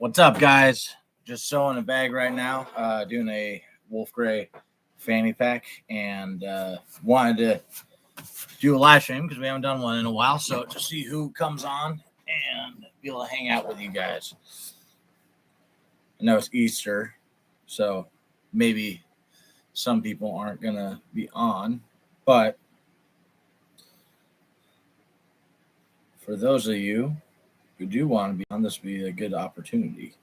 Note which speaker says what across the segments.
Speaker 1: What's up, guys? Just sewing a bag right now, doing a wolf gray fanny pack, and wanted to do a live stream because we haven't done one in a while. So to see who comes on and be able to hang out with you guys. I know it's Easter, so maybe some people aren't gonna be on, but for those of you who do want to be on, this would be a good opportunity.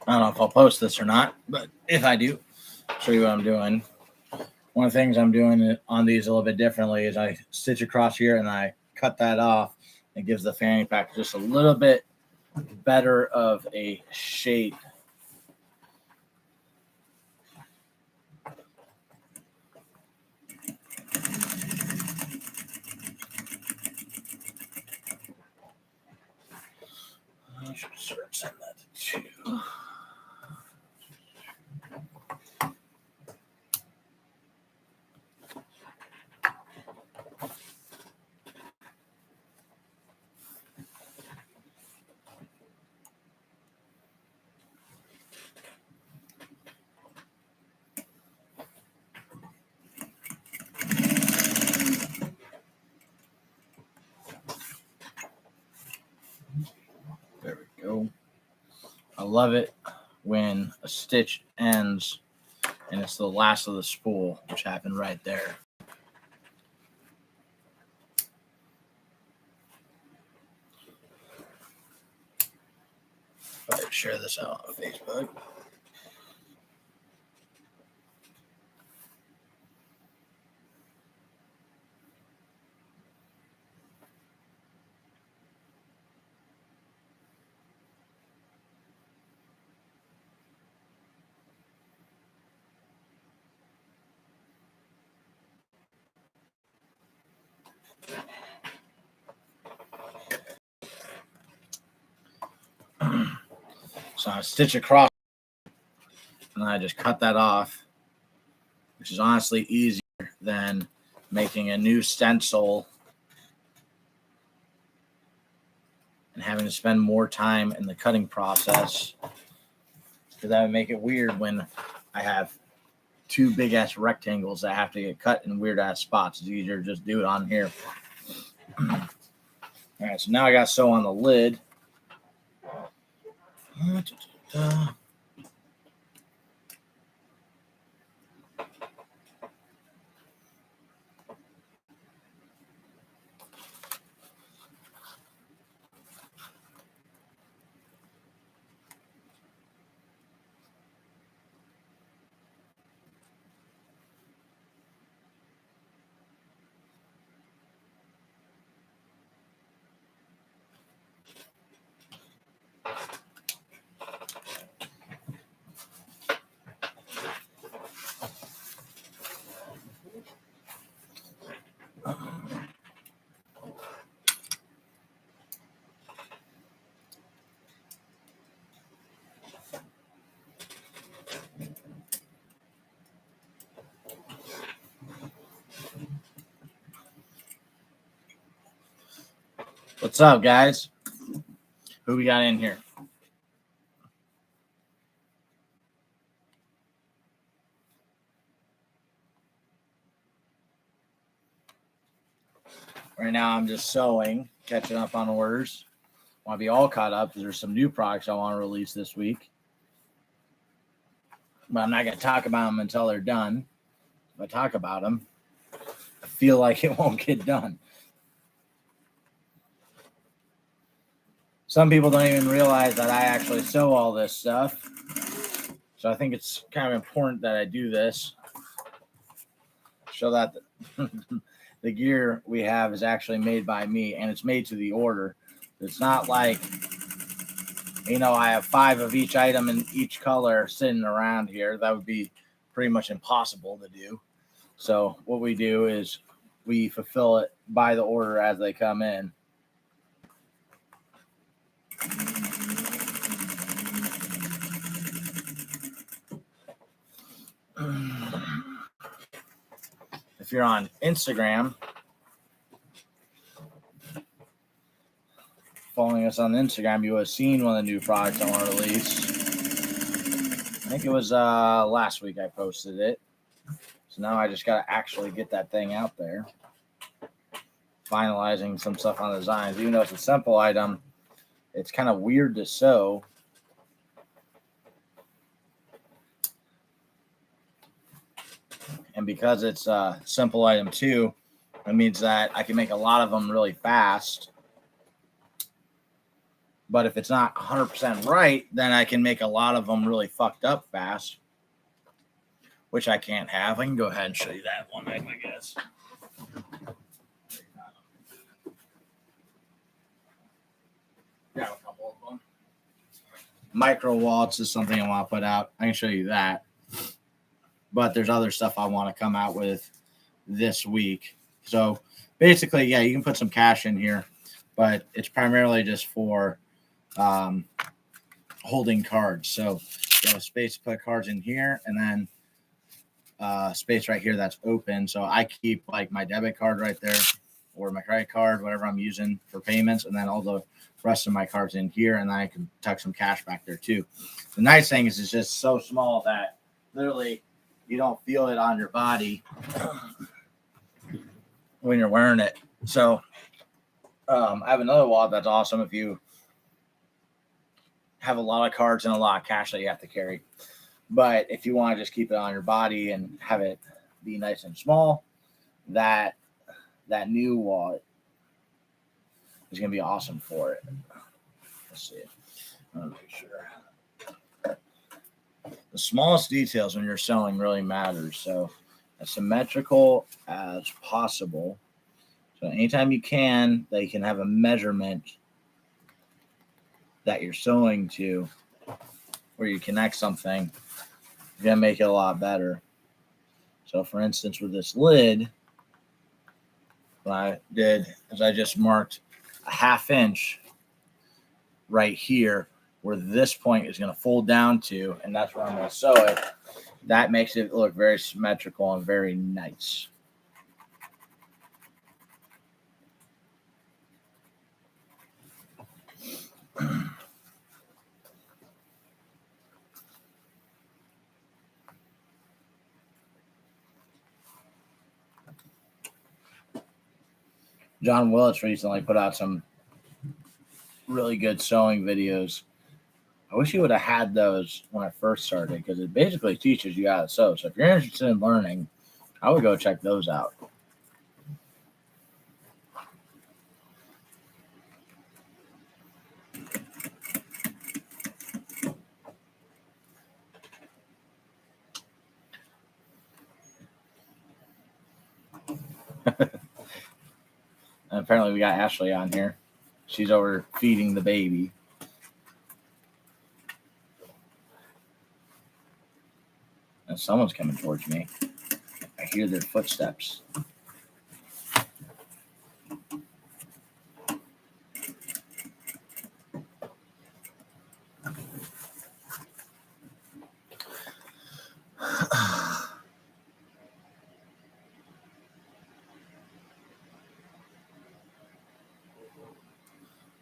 Speaker 1: I don't know if I'll post this or not, but if I do, I'll show you what I'm doing. One of the things I'm doing on these a little bit differently is I stitch across here and I cut that off. It gives the fanny pack just a little bit better of a shape. I should sort of send that to 2. There we go. I love it when a stitch ends and it's the last of the spool, which happened right there. I'll share this out on Facebook. So I stitch across and I just cut that off, which is honestly easier than making a new stencil and having to spend more time in the cutting process, because that would make it weird when I have 2 big ass rectangles that have to get cut in weird ass spots. It's easier to just do it on here. All right, so now I got to sew on the lid. What's up, guys? Who we got in here? Right now, I'm just sewing, catching up on orders. Want to be all caught up because there's some new products I want to release this week. But I'm not going to talk about them until they're done. If I talk about them, I feel like it won't get done. Some people don't even realize that I actually sew all this stuff. So I think it's kind of important that I do this. Show that the gear we have is actually made by me and it's made to the order. It's not like, I have 5 of each item in each color sitting around here. That would be pretty much impossible to do. So what we do is we fulfill it by the order as they come in. If you're on Instagram, following us on Instagram, you have seen one of the new products I want to release. I think it was last week I posted it. So now I just got to actually get that thing out there. Finalizing some stuff on the designs. Even though it's a simple item, it's kind of weird to sew. And because it's a simple item too, it means that I can make a lot of them really fast. But if it's not 100% right, then I can make a lot of them really fucked up fast, which I can't have. I can go ahead and show you that one, I guess. Got a couple of them. Micro wallets is something I want to put out. I can show you that. But there's other stuff I want to come out with this week. So basically, yeah, you can put some cash in here, but it's primarily just for holding cards. So you have a space to put cards in here, and then space right here that's open. So I keep like my debit card right there, or my credit card, whatever I'm using for payments, and then all the rest of my cards in here, and then I can tuck some cash back there too. The nice thing is it's just so small that literally you don't feel it on your body when you're wearing it. So I have another wallet that's awesome if you have a lot of cards and a lot of cash that you have to carry. But if you want to just keep it on your body and have it be nice and small, that new wallet is going to be awesome for it. Let's see. I want to make sure. The smallest details when you're sewing really matters. So as symmetrical as possible. So anytime you can, that you can have a measurement that you're sewing to where you connect something, you're going to make it a lot better. So for instance, with this lid, what I did is I just marked a 1/2 inch right here where this point is going to fold down to, and that's where I'm going to sew it. That makes it look very symmetrical and very nice. John Willits recently put out some really good sewing videos. I wish you would have had those when I first started because it basically teaches you how to sew. So if you're interested in learning, I would go check those out. And apparently we got Ashley on here. She's over feeding the baby. And someone's coming towards me. I hear their footsteps.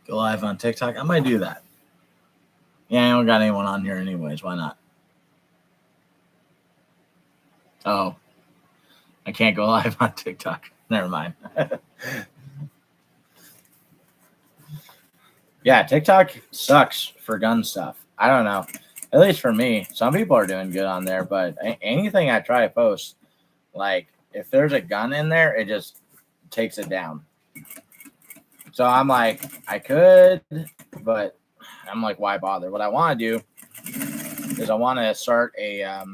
Speaker 1: Go live on TikTok. I might do that. Yeah, I don't got anyone on here anyways. Why not? Oh, I can't go live on TikTok. Never mind. Yeah, TikTok sucks for gun stuff. I don't know. At least for me. Some people are doing good on there, but anything I try to post, like if there's a gun in there, it just takes it down. So I'm like, I could, but I'm like, why bother? What I want to do is I want to start a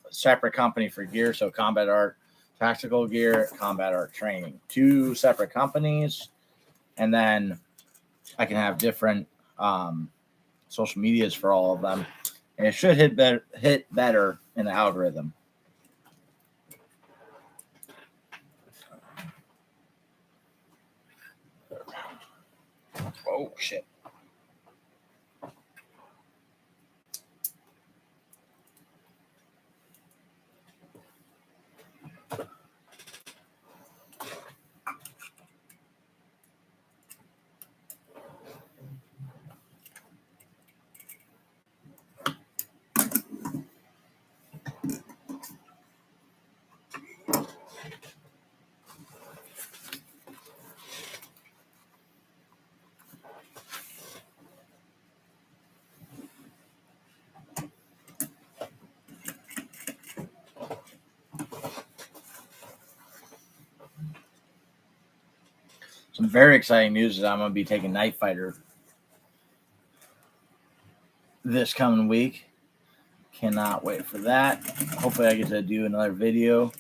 Speaker 1: separate company for gear. So combat art, tactical gear, combat art training, 2 separate companies. And then I can have different social medias for all of them. And it should hit better in the algorithm. Oh, shit. Some very exciting news is I'm going to be taking Night Fighter this coming week. Cannot wait for that. Hopefully I get to do another video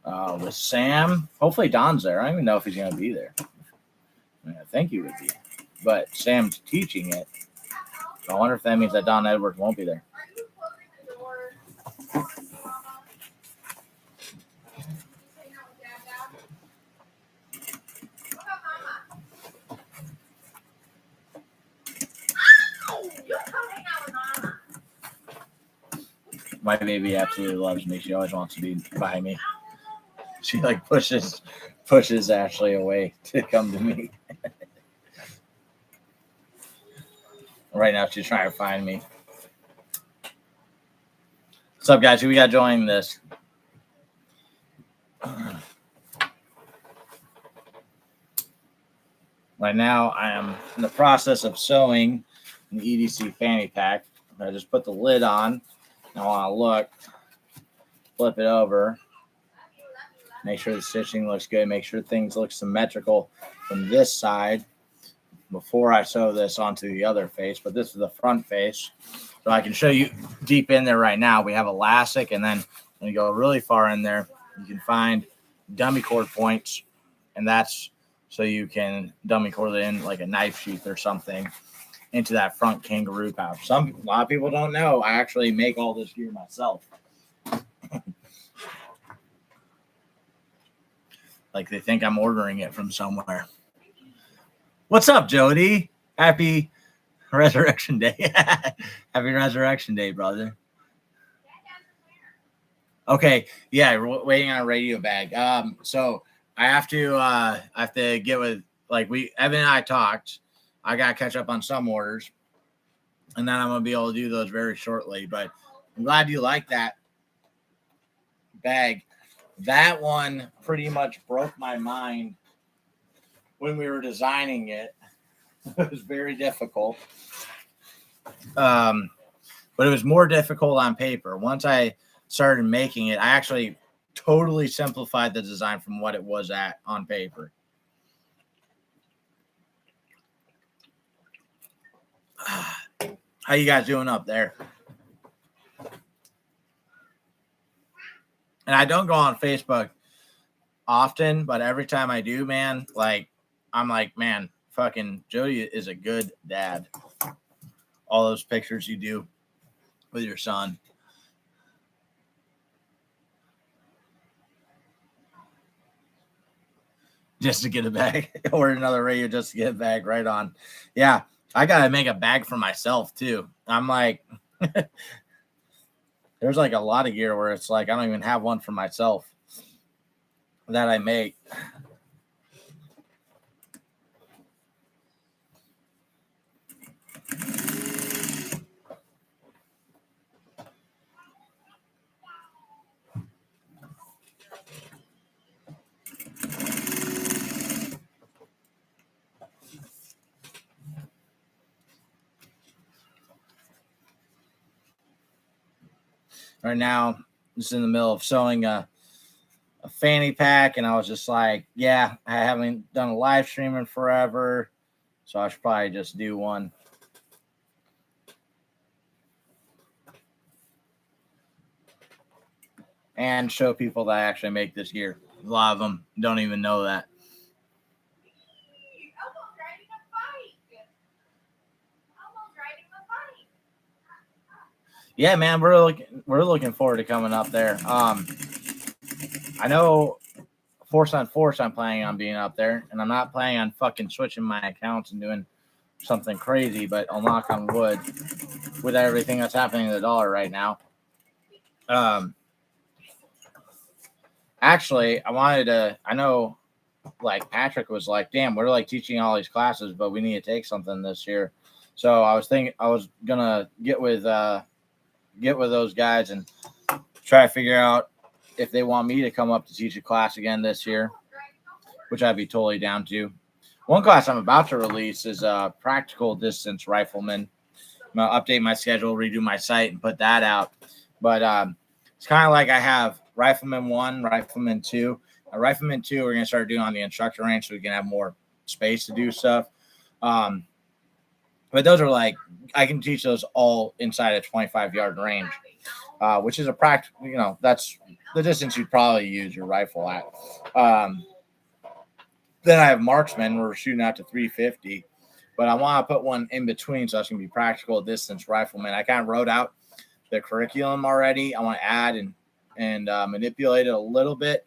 Speaker 1: with Sam. Hopefully Don's there. I don't even know if he's going to be there. I think he would be. But Sam's teaching it. So I wonder if that means that Don Edwards won't be there. My baby absolutely loves me. She always wants to be by me. She like pushes Ashley away to come to me. Right now she's trying to find me. What's up, guys? Who we got joining this? Right now I am in the process of sewing an EDC fanny pack. I just put the lid on. I want to look, flip it over, make sure the stitching looks good, make sure things look symmetrical from this side before I sew this onto the other face. But this is the front face. So I can show you deep in there right now. We have elastic, and then when you go really far in there, you can find dummy cord points, and that's so you can dummy cord it in like a knife sheath or something into that front kangaroo pouch. A lot of people don't know I actually make all this gear myself. Like they think I'm ordering it from somewhere. What's up, Jody? Happy Resurrection Day. Happy Resurrection Day, brother. Okay, yeah, we're waiting on a radio bag. So I have to get with, like, Evan and I talked. I got to catch up on some orders, and then I'm going to be able to do those very shortly. But I'm glad you like that bag. That one pretty much broke my mind when we were designing it. It was very difficult. But it was more difficult on paper. Once I started making it, I actually totally simplified the design from what it was at on paper. How you guys doing up there? And I don't go on Facebook often, but every time I do, man, like, I'm like, man, fucking Jody is a good dad. All those pictures you do with your son. Just to get a bag. Or another radio just to get a bag. Right on. Yeah. I got to make a bag for myself, too. I'm like, there's like a lot of gear where it's like, I don't even have one for myself that I make. right now. Just in the middle of sewing a fanny pack, and I was just like, yeah, I haven't done a live stream in forever, so I should probably just do one. And show people that I actually make this gear. A lot of them don't even know that. Yeah, man, we're looking forward to coming up there. I know Force on Force, I'm planning on being up there, and I'm not planning on fucking switching my accounts and doing something crazy, but I'll knock on wood with everything that's happening to the dollar right now. Actually, I know like Patrick was like, damn, we're like teaching all these classes, but we need to take something this year. So I was thinking I was gonna get with those guys and try to figure out if they want me to come up to teach a class again this year, which I'd be totally down to. One class I'm about to release is practical distance rifleman. I'm gonna update my schedule, redo my site, and put that out. But it's kind of like I have Rifleman 1, Rifleman 2. Rifleman 2, we're going to start doing on the instructor range so we can have more space to do stuff. But those are like, I can teach those all inside a 25-yard range, which is a practical, that's the distance you'd probably use your rifle at. Then I have marksman, where we're shooting out to 350. But I want to put one in between so it's going to be practical distance rifleman. I kind of wrote out the curriculum already. I want to add and manipulate it a little bit.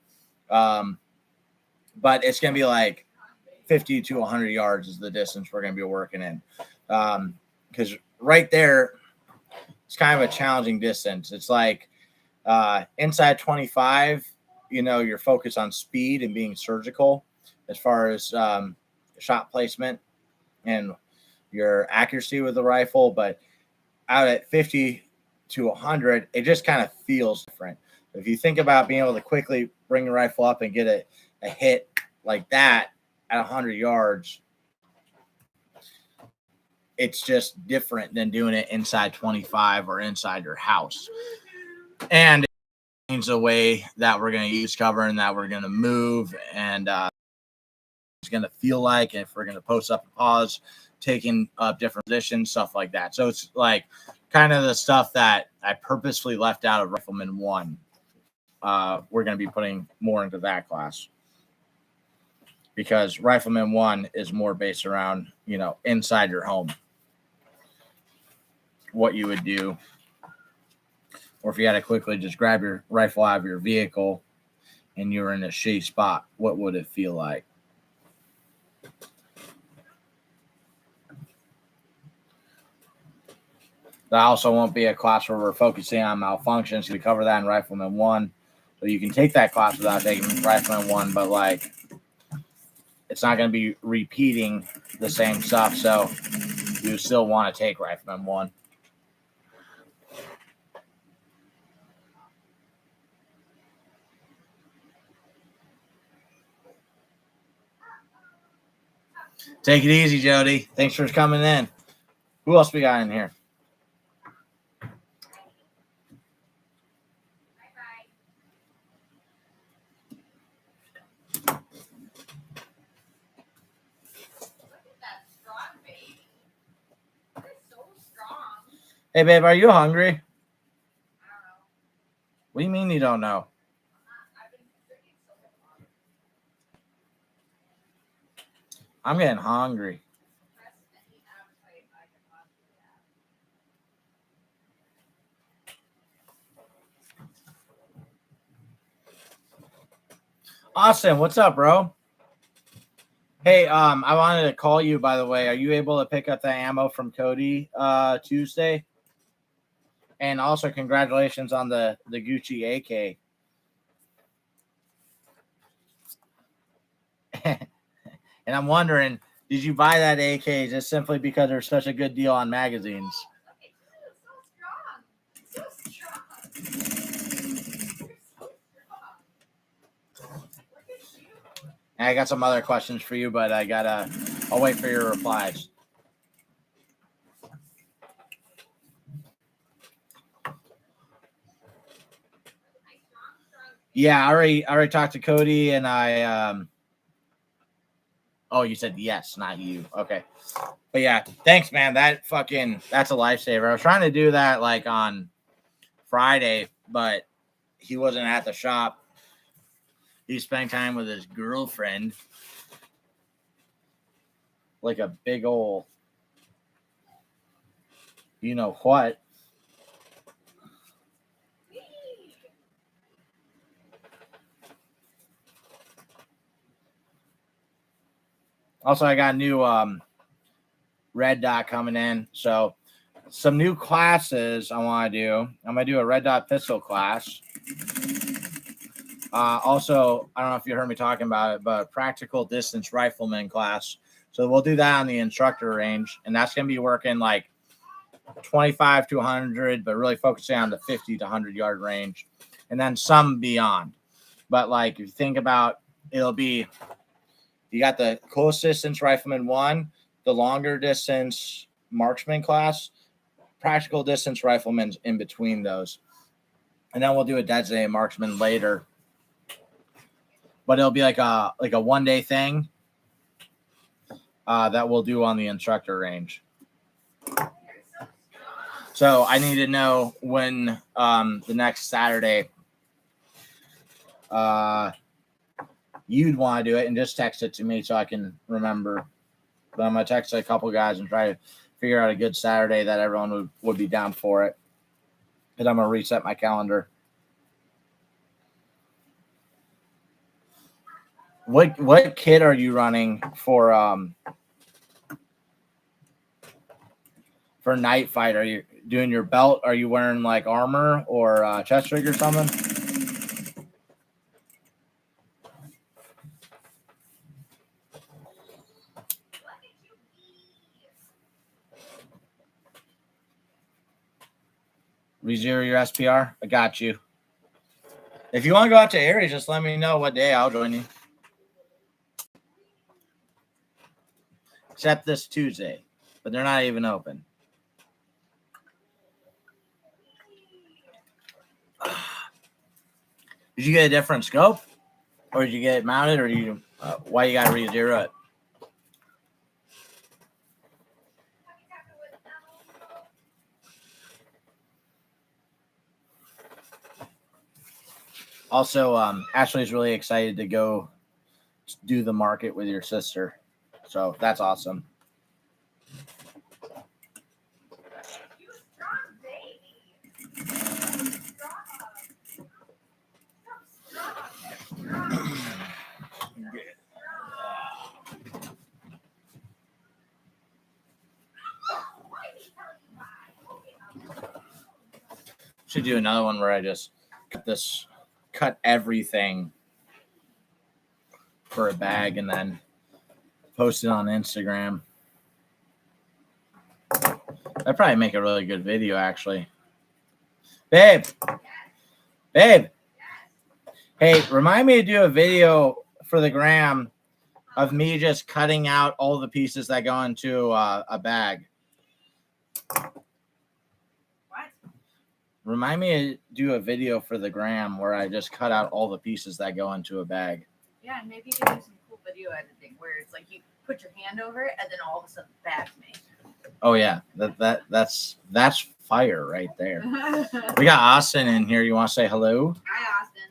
Speaker 1: But it's going to be like 50 to 100 yards is the distance we're going to be working in. Because right there, it's kind of a challenging distance. It's like inside 25, you're focused on speed and being surgical as far as shot placement and your accuracy with the rifle. But out at 50 to 100, it just kind of feels different. If you think about being able to quickly bring the rifle up and get a hit like that at 100 yards, it's just different than doing it inside 25 or inside your house. And it means the way that we're going to use cover and that we're going to move, and it's going to feel like if we're going to post up and pause, taking up different positions, stuff like that. So it's like kind of the stuff that I purposefully left out of Rifleman 1. We're going to be putting more into that class because Rifleman 1 is more based around, inside your home, what you would do. Or if you had to quickly just grab your rifle out of your vehicle and you were in a shitty spot, what would it feel like? That also won't be a class where we're focusing on malfunctions. We cover that in Rifleman 1. So you can take that class without taking Rifleman 1, but like it's not going to be repeating the same stuff. So you still want to take Rifleman 1. Take it easy, Jody. Thanks for coming in. Who else we got in here? Hey, babe, are you hungry? I don't know. What do you mean you don't know? I'm getting hungry. Austin, what's up, bro? Hey, I wanted to call you, by the way. Are you able to pick up the ammo from Cody Tuesday? And also, congratulations on the Gucci AK. And I'm wondering, did you buy that AK just simply because there's such a good deal on magazines? And I got some other questions for you, but I'll wait for your replies. Yeah, I already talked to Cody, and I oh, you said yes, not you. Okay. But yeah, thanks, man. That's a lifesaver. I was trying to do that like on Friday, but he wasn't at the shop. He spent time with his girlfriend. Like a big old, you know what? Also, I got a new red dot coming in. So some new classes I want to do. I'm going to do a red dot pistol class. Also, I don't know if you heard me talking about it, but practical distance rifleman class. So we'll do that on the instructor range. And that's going to be working like 25 to 100, but really focusing on the 50 to 100 yard range. And then some beyond. But like, if you think about, it'll be, you got the close distance rifleman 1, the longer distance marksman class, practical distance rifleman's in between those. And then we'll do a designated marksman later. But it'll be like a 1 day thing that we'll do on the instructor range. So I need to know when the next Saturday you'd want to do it, and just text it to me so I can remember. But I'm going to text a couple guys and try to figure out a good Saturday that everyone would be down for it. And I'm going to reset my calendar. What kit are you running for night fight? Are you doing your belt? Are you wearing like armor or chest rig or something? Re-zero your SPR. I got you. If you want to go out to Aries, just let me know what day. I'll join you. Except this Tuesday, but they're not even open. Did you get a different scope, or did you get it mounted, or you? Why you got to re-zero it? Also, Ashley's really excited to go do the market with your sister. So that's awesome. Should do another one where I just cut everything for a bag and then post it on Instagram. That'd probably make a really good video, actually. Babe. Hey, remind me to do a video for the gram of me just cutting out all the pieces that go into a bag. Remind me to do a video for the gram where I just cut out all the pieces that go into a bag.
Speaker 2: Yeah, and maybe you can do some cool video editing where it's like you put your hand over it and then all of a sudden the bag's made.
Speaker 1: Oh yeah, that's fire right there. We got Austin in here. You want to say hello?
Speaker 2: Hi, Austin.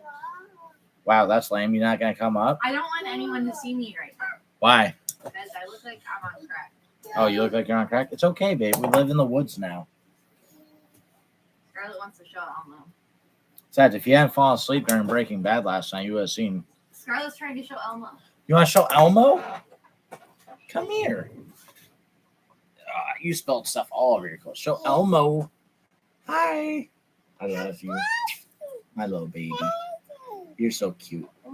Speaker 1: Wow, that's lame. You're not gonna come up?
Speaker 2: I don't want anyone to see me right now.
Speaker 1: Why?
Speaker 2: Because I look like I'm on crack.
Speaker 1: Oh, you look like you're on crack? It's okay, babe. We live in the woods now.
Speaker 2: Scarlett wants to show Elmo.
Speaker 1: Besides, if you hadn't fallen asleep during Breaking Bad last night, you would have seen.
Speaker 2: Scarlett's trying to show Elmo.
Speaker 1: You want to show Elmo? Come here. You spelled stuff all over your clothes. Show Elmo. Hi. I love you. My little baby. You're so cute. You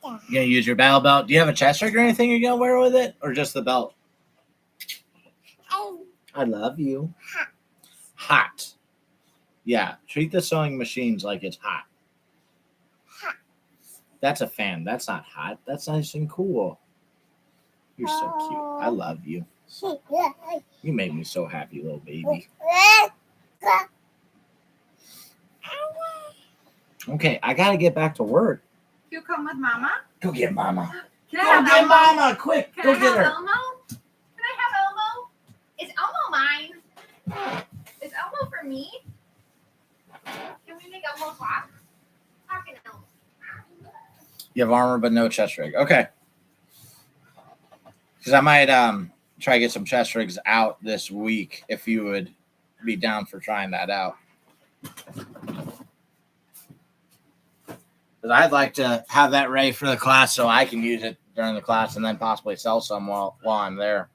Speaker 1: gonna use your battle belt? Do you have a chest rig or anything you're gonna wear with it? Or just the belt? I love you. Hot. Yeah, treat the sewing machines like it's hot. That's a fan. That's not hot. That's nice and cool. You're so cute. I love you. You make me so happy, little baby. Okay, I gotta get back to work.
Speaker 2: You come with Mama?
Speaker 1: Go get Mama.
Speaker 2: Can I
Speaker 1: Go
Speaker 2: have
Speaker 1: get
Speaker 2: Elmo?
Speaker 1: Mama, quick.
Speaker 2: Can
Speaker 1: Go
Speaker 2: I
Speaker 1: get
Speaker 2: have
Speaker 1: her.
Speaker 2: Elmo? Can I have Elmo? Is Elmo mine? Is Elmo for me? Can we make Elmo talk? Talking Elmo.
Speaker 1: You have armor, but no chest rig. Okay. Because I might try to get some chest rigs out this week if you would be down for trying that out. Because I'd like to have that ready for the class so I can use it during the class and then possibly sell some while I'm there.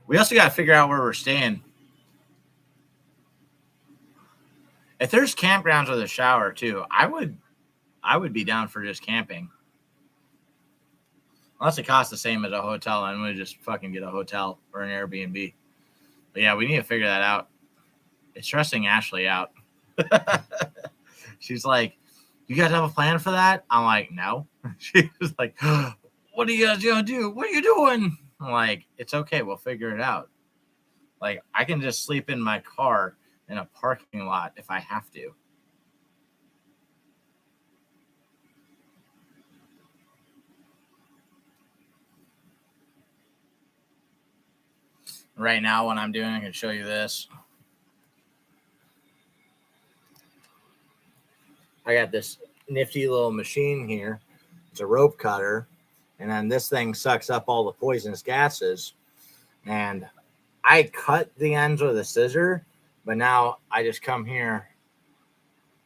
Speaker 1: We also got to figure out where we're staying. If there's campgrounds with a shower too, I would be down for just camping. Unless it costs the same as a hotel, and we just fucking get a hotel or an Airbnb. But yeah, we need to figure that out. It's stressing Ashley out. She's like, "You guys have a plan for that?" I'm like, "No." She's like, "What are you guys gonna do? What are you doing?" I'm like, "It's okay. We'll figure it out. Like, I can just sleep in my car in a parking lot if I have to." Right now, what I'm doing, I can show you this. I got this nifty little machine here. It's a rope cutter. And then this thing sucks up all the poisonous gases. And I cut the ends with a scissor, but now I just come here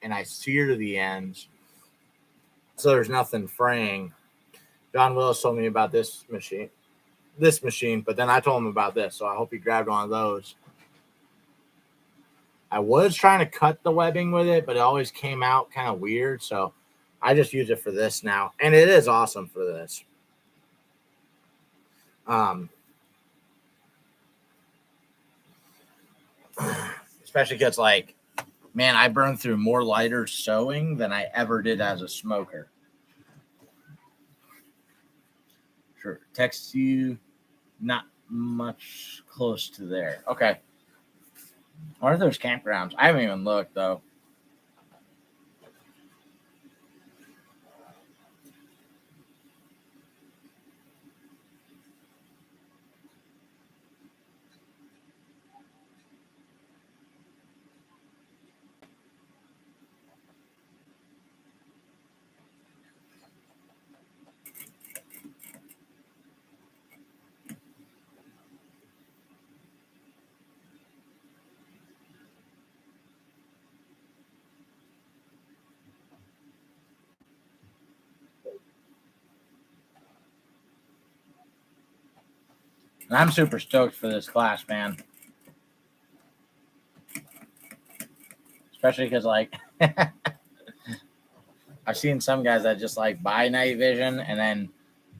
Speaker 1: and I sear the ends so there's nothing fraying. John Willis told me about this machine, but then I told him about this, so I hope he grabbed one of those. I was trying to cut the webbing with it, but it always came out kind of weird, so I just use it for this now, and it is awesome for this. Especially because, like, man, I burned through more lighters sewing than I ever did as a smoker. Sure, text you, not much close to there. Okay. What are those campgrounds? I haven't even looked, though. And I'm super stoked for this class, man. Especially because, like, I've seen some guys that just like buy night vision and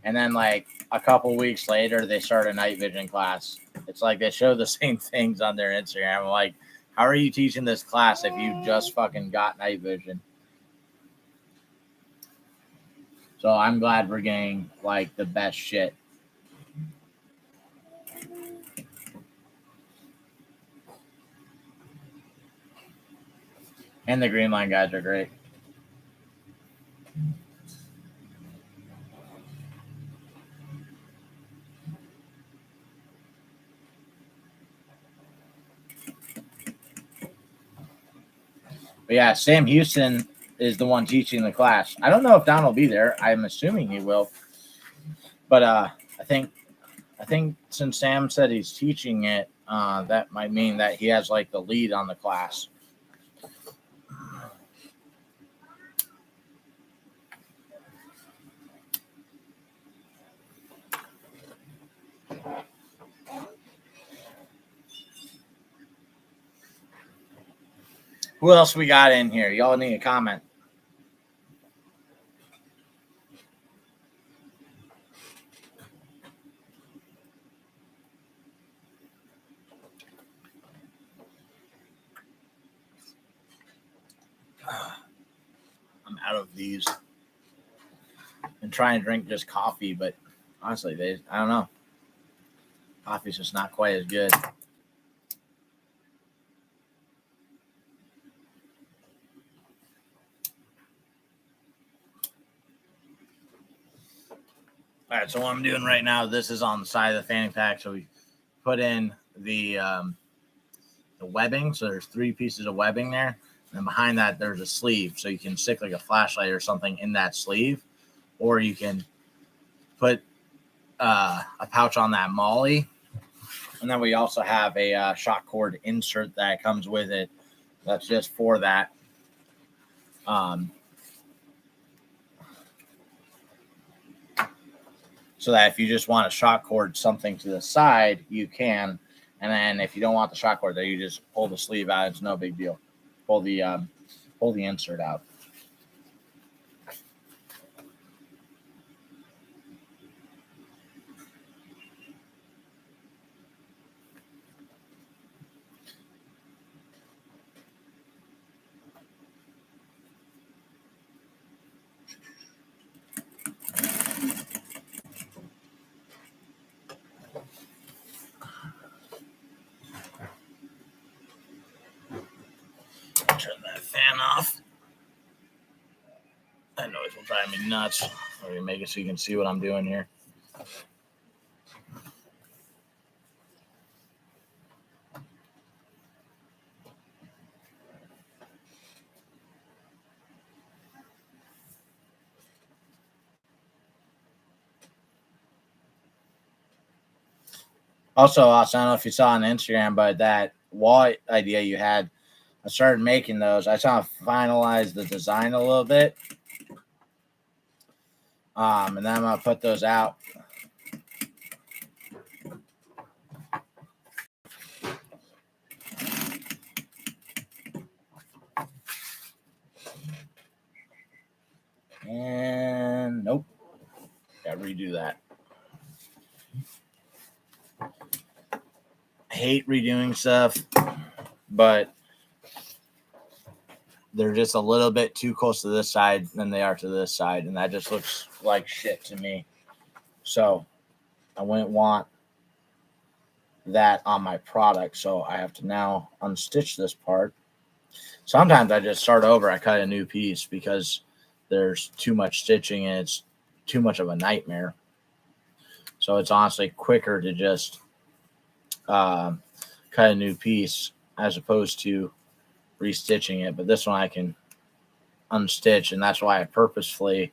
Speaker 1: then like a couple weeks later they start a night vision class. It's like they show the same things on their Instagram. I'm like, how are you teaching this class if you just fucking got night vision? So I'm glad we're getting like the best shit. And the Green Line guys are great. But yeah, Sam Houston is the one teaching the class. I don't know if Don will be there. I'm assuming he will. But I think since Sam said he's teaching it, that might mean that he has like the lead on the class. Who else we got in here? Y'all need a comment. I'm out of these. And try and drink just coffee, but honestly, I don't know. Coffee's just not quite as good. All right, so what I'm doing right now, this is on the side of the fanny pack. So we put in the webbing. So there's 3 pieces of webbing there. And behind that, there's a sleeve. So you can stick like a flashlight or something in that sleeve. Or you can put a pouch on that molly. And then we also have a shot cord insert that comes with it. That's just for that. So that if you just want to shot cord something to the side, you can. And then if you don't want the shot cord there, you just pull the sleeve out. It's no big deal. Pull the insert out. Turn that fan off. That noise will drive me nuts. Let me make it so you can see what I'm doing here. Also, I don't know if you saw on Instagram, but that wall idea you had, I started making those. I trying to finalize the design a little bit. And then I'm going to put those out. And nope. Got to redo that. I hate redoing stuff, but they're just a little bit too close to this side than they are to this side, and that just looks like shit to me. So I wouldn't want that on my product, so I have to now unstitch this part. Sometimes I just start over. I cut a new piece because there's too much stitching and it's too much of a nightmare. So it's honestly quicker to just cut a new piece as opposed to restitching it. But this one I can unstitch, and that's why I purposefully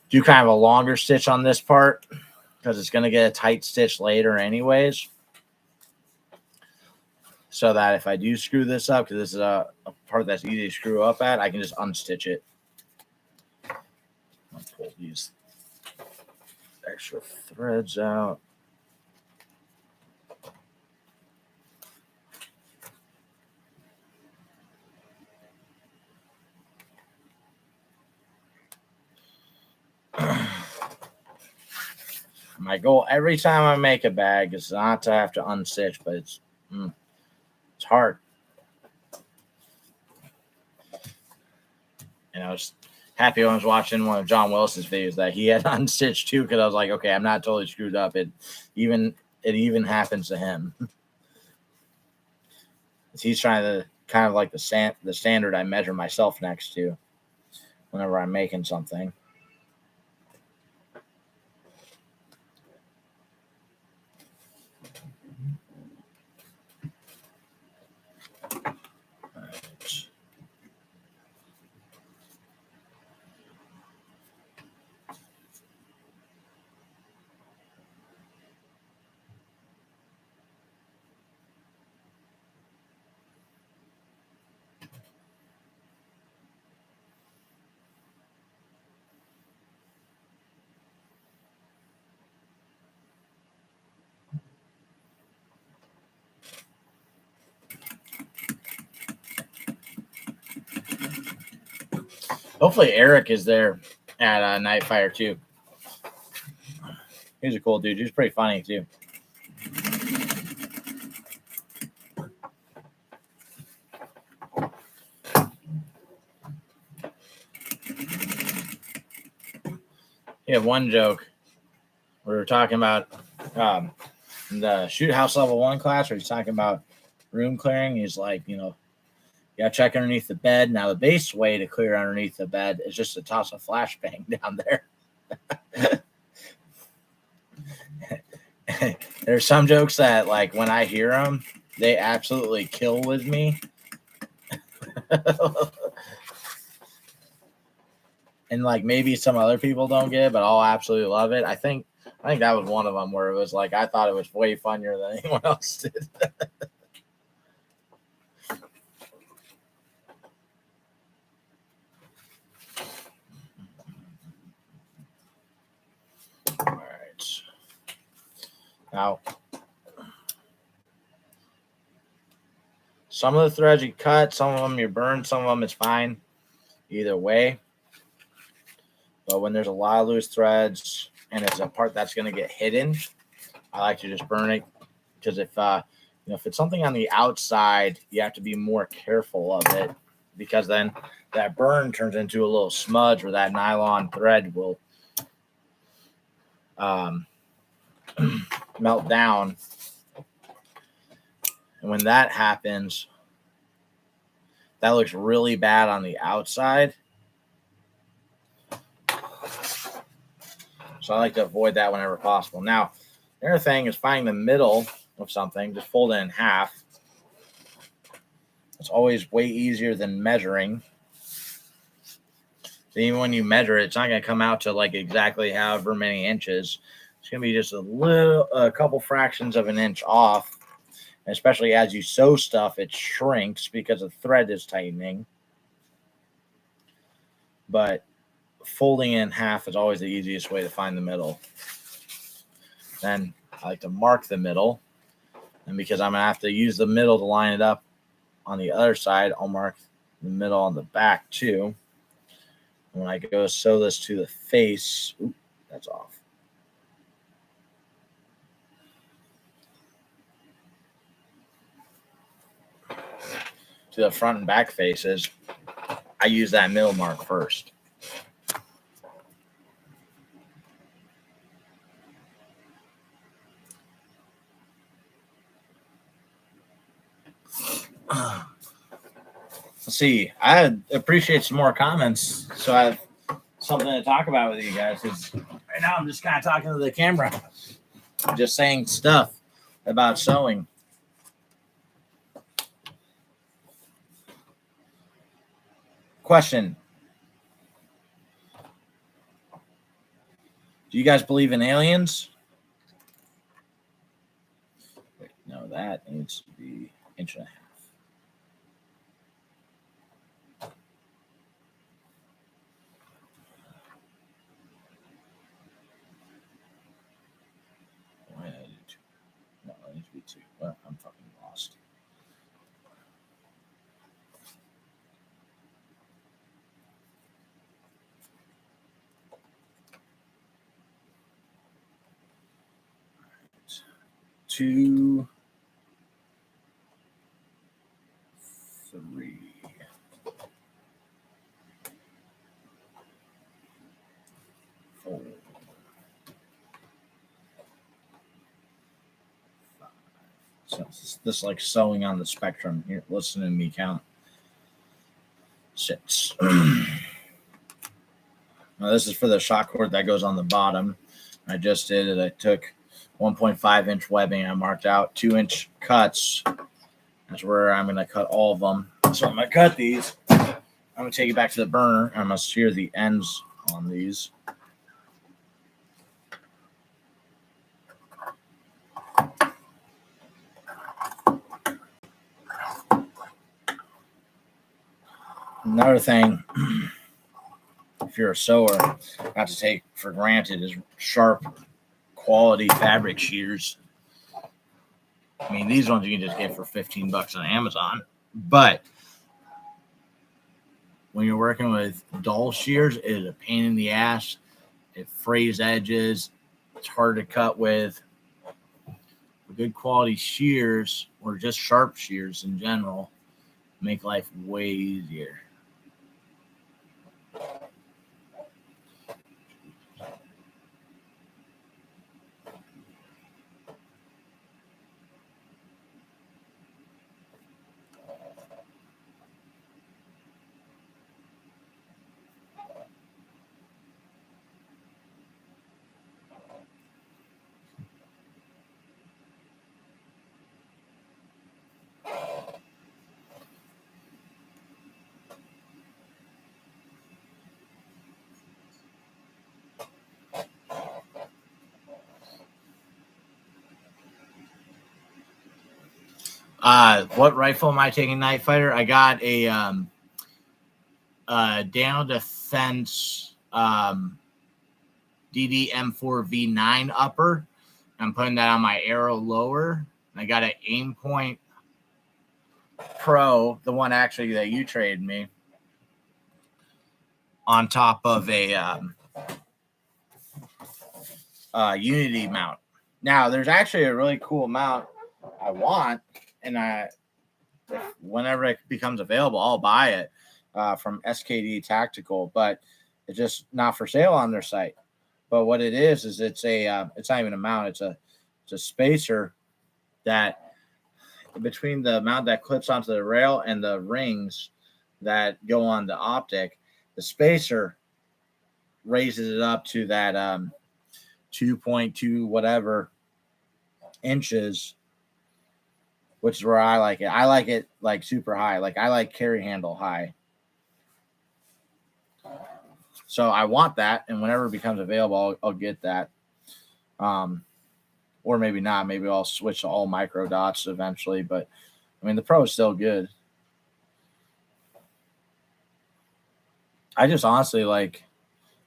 Speaker 1: do kind of a longer stitch on this part, because it's going to get a tight stitch later anyways, so that if I do screw this up, because this is a part that's easy to screw up at, I can just unstitch it. I'll pull these extra threads out. My goal every time I make a bag is not to have to unstitch, but it's hard. And I was happy when I was watching one of John Wilson's videos that he had unstitched too, because I was like, okay, I'm not totally screwed up. It even happens to him. He's trying to kind of like the standard I measure myself next to whenever I'm making something. Hopefully Eric is there at Nightfire too. He's a cool dude. He's pretty funny too. He had one joke. We were talking about the shoot house level 1 class, where he's talking about room clearing. He's like, you gotta check underneath the bed. Now the base way to clear underneath the bed is just to toss a flashbang down there. There's some jokes that, like, when I hear them, they absolutely kill with me. And like maybe some other people don't get it, but I'll absolutely love it. I think that was one of them where it was like I thought it was way funnier than anyone else did. All right. Now, some of the threads you cut, some of them you burn, some of them it's fine. Either way. But when there's a lot of loose threads and it's a part that's going to get hidden, I like to just burn it because if it's something on the outside, you have to be more careful of it because then that burn turns into a little smudge where that nylon thread will melt down. And when that happens, that looks really bad on the outside. So I like to avoid that whenever possible. Now, the other thing is finding the middle of something, just fold it in half. It's always way easier than measuring. So even when you measure it, it's not going to come out to like exactly however many inches. It's going to be just a couple fractions of an inch off. And especially as you sew stuff, it shrinks because the thread is tightening. But folding it in half is always the easiest way to find the middle. Then I like to mark the middle. And because I'm going to have to use the middle to line it up on the other side, I'll mark the middle on the back too. And when I go to sew this to the face, that's off. To the front and back faces, I use that middle mark first. Let's see. I appreciate some more comments, so I have something to talk about with you guys. Because right now I'm just kind of talking to the camera, just saying stuff about sewing. Question: do you guys believe in aliens? Wait, no, that needs to be inch and a half. Why did I do two? No, it needs to be two. Well, I'm fucking lost. Right. 2, 3. 4. 5. So this like sewing on the spectrum. Here, listen to me count. 6. Now this is for the shot cord that goes on the bottom. I just did it. I took 1.5 inch webbing. I marked out 2-inch cuts. That's where I'm going to cut all of them. So I'm going to cut these. I'm going to take it back to the burner. I'm going to sear the ends on these. Another thing, if you're a sewer, not to take for granted, is sharp quality fabric shears. I mean, these ones you can just get for $15 on Amazon. But when you're working with dull shears, it is a pain in the ass. It frays edges. It's hard to cut with. Good quality shears, or just sharp shears in general, make life way easier. What rifle am I taking? Night Fighter. I got a Daniel Defense DD M4 V9 upper. I'm putting that on my arrow lower. I got an Aim Point Pro, the one actually that you traded me, on top of a Unity mount. Now, there's actually a really cool mount I want, and whenever it becomes available, I'll buy it from SKD Tactical, but it's just not for sale on their site. But what it is it's it's not even a mount, it's a spacer that between the mount that clips onto the rail and the rings that go on the optic, the spacer raises it up to that 2.2 whatever inches, which is where I like it. I like it like super high. Like I like carry handle high. So I want that, and whenever it becomes available, I'll get that. Or maybe not. Maybe I'll switch to all micro dots eventually. But I mean, the Pro is still good. I just honestly like.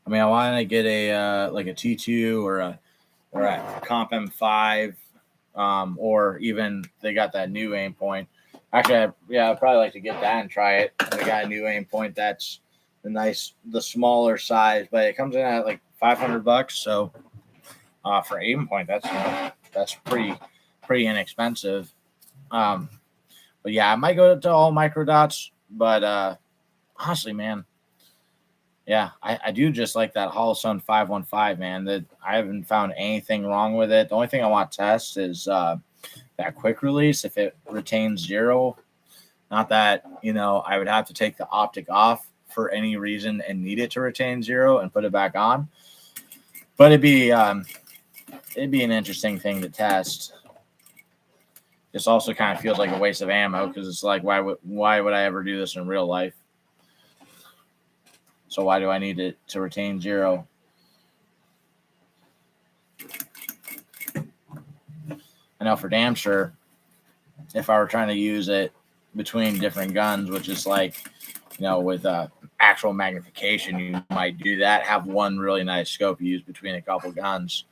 Speaker 1: I mean, I want to get a like a T2 or a Comp M5, or even they got that new Aim Point. Actually, I'd probably like to get that and try it. They got a new Aim Point that's the smaller size, but it comes in at like $500. So for Aim Point, that's pretty inexpensive. But yeah, I might go to all micro dots. But honestly, man, yeah, I do just like that Holostone 515, man. That I haven't found anything wrong with it. The only thing I want to test is that quick release, if it retains 0. Not that, I would have to take the optic off for any reason and need it to retain 0 and put it back on. But it'd be an interesting thing to test. This also kind of feels like a waste of ammo because it's like, why would I ever do this in real life? So why do I need it to retain 0? I know for damn sure, if I were trying to use it between different guns, which is like, with actual magnification, you might do that. Have one really nice scope you use between a couple guns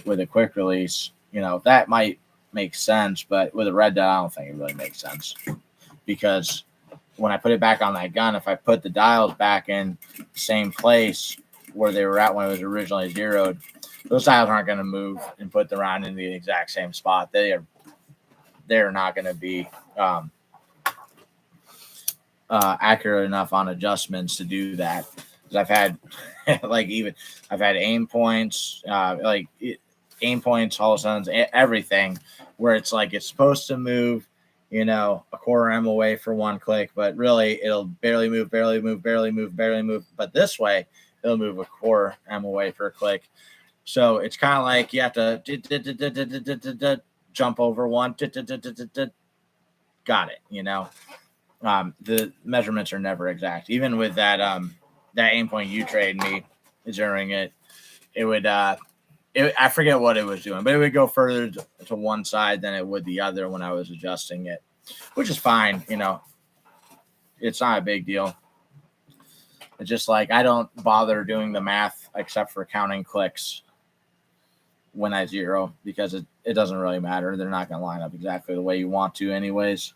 Speaker 1: with a quick release. That might make sense, but with a red dot, I don't think it really makes sense because when I put it back on that gun, if I put the dials back in the same place where they were at when it was originally zeroed, those dials aren't going to move and put the round in the exact same spot. They're not going to be accurate enough on adjustments to do that. Because I've had I've had aim points, aim points, holostones, everything where it's like it's supposed to move, a quarter M away for one click, but really it'll barely move. But this way, it'll move a quarter M away for a click. So it's kind of like you have to jump over one. Got it, the measurements are never exact. Even with that aim point you traded me during it, it would I forget what it was doing, but it would go further to one side than it would the other when I was adjusting it, which is fine. It's not a big deal. It's just like I don't bother doing the math except for counting clicks when I zero because it doesn't really matter. They're not going to line up exactly the way you want to anyways.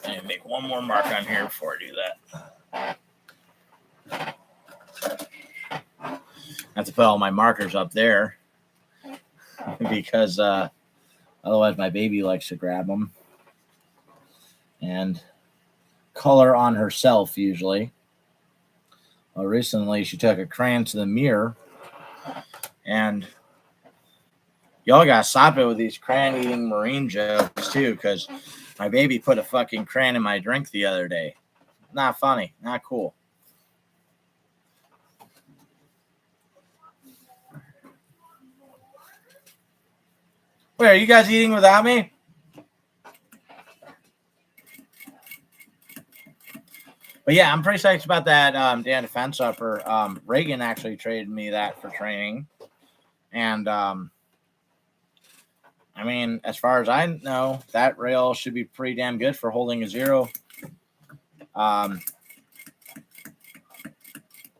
Speaker 1: And make one more mark on here before I do that. I have to put all my markers up there because otherwise my baby likes to grab them and color on herself usually. Well, recently she took a crayon to the mirror, and y'all gotta stop it with these crayon eating marine jokes too, because my baby put a fucking crayon in my drink the other day. Not funny, not cool. Wait, are you guys eating without me? But yeah, I'm pretty psyched about that Dan Defense upper. Reagan actually traded me that for training. And I mean, as far as I know, that rail should be pretty damn good for holding a 0.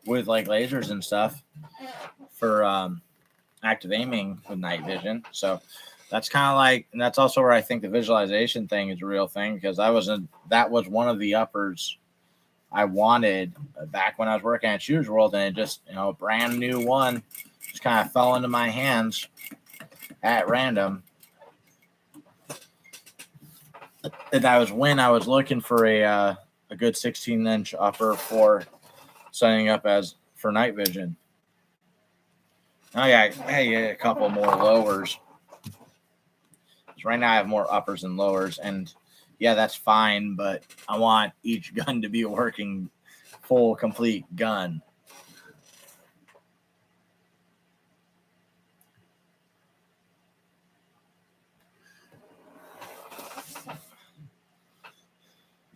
Speaker 1: With like lasers and stuff for active aiming with night vision. So that's kind of like, and that's also where I think the visualization thing is a real thing, because that was one of the uppers I wanted back when I was working at Shooters World, and it just, a brand new one just kind of fell into my hands at random. And that was when I was looking for a good 16-inch upper for setting up as for night vision. Oh yeah, hey, a couple more lowers. So right now I have more uppers and lowers, and yeah, that's fine, but I want each gun to be a working, full, complete gun.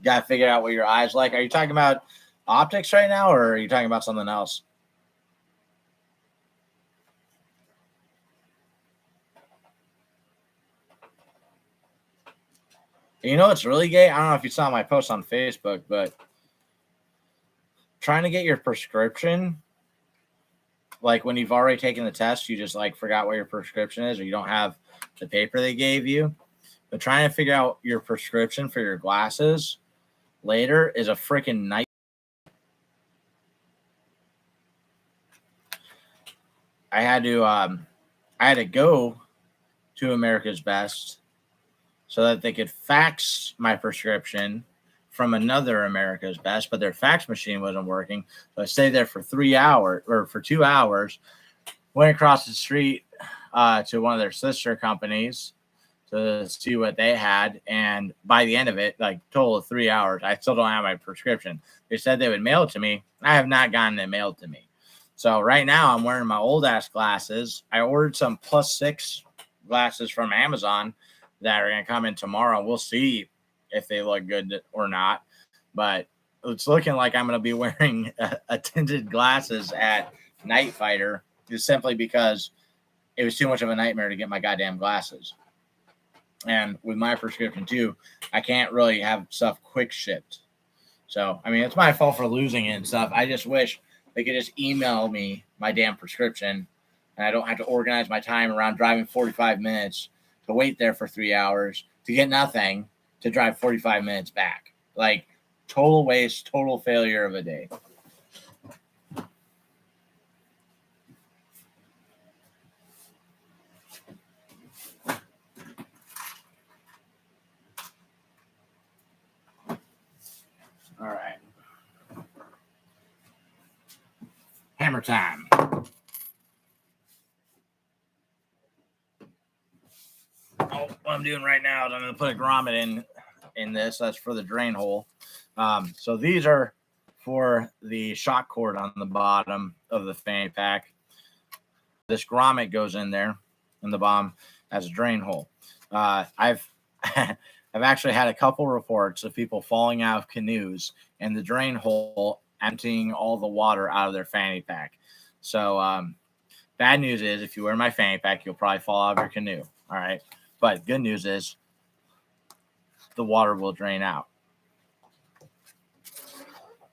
Speaker 1: Got to figure out what your eyes like. Are you talking about optics right now, or are you talking about something else? It's really gay. I don't know if you saw my post on Facebook, but trying to get your prescription, like when you've already taken the test, you just like forgot what your prescription is, or you don't have the paper they gave you. But trying to figure out your prescription for your glasses later is a freaking night. I had to go to America's Best so that they could fax my prescription from another America's Best, but their fax machine wasn't working. So I stayed there for 3 hours, or for 2 hours, went across the street to one of their sister companies to see what they had. And by the end of it, like total of 3 hours, I still don't have my prescription. They said they would mail it to me. I have not gotten it mailed to me. So right now I'm wearing my old ass glasses. I ordered some +6 glasses from Amazon that are going to come in tomorrow. We'll see if they look good or not, but it's looking like I'm going to be wearing a tinted glasses at Night Fighter, just simply because it was too much of a nightmare to get my goddamn glasses. And with my prescription too, I can't really have stuff quick shipped. So, I mean, it's my fault for losing it and stuff. I just wish they could just email me my damn prescription, and I don't have to organize my time around driving 45 minutes to wait there for 3 hours to get nothing, to drive 45 minutes back. Like, total waste, total failure of a day. All right. Hammer time. Oh, what I'm doing right now is I'm going to put a grommet in this. That's for the drain hole. So these are for the shock cord on the bottom of the fanny pack. This grommet goes in there in the bottom as a drain hole. I've actually had a couple reports of people falling out of canoes and the drain hole emptying all the water out of their fanny pack. So bad news is, if you wear my fanny pack, you'll probably fall out of your canoe. All right. But good news is the water will drain out.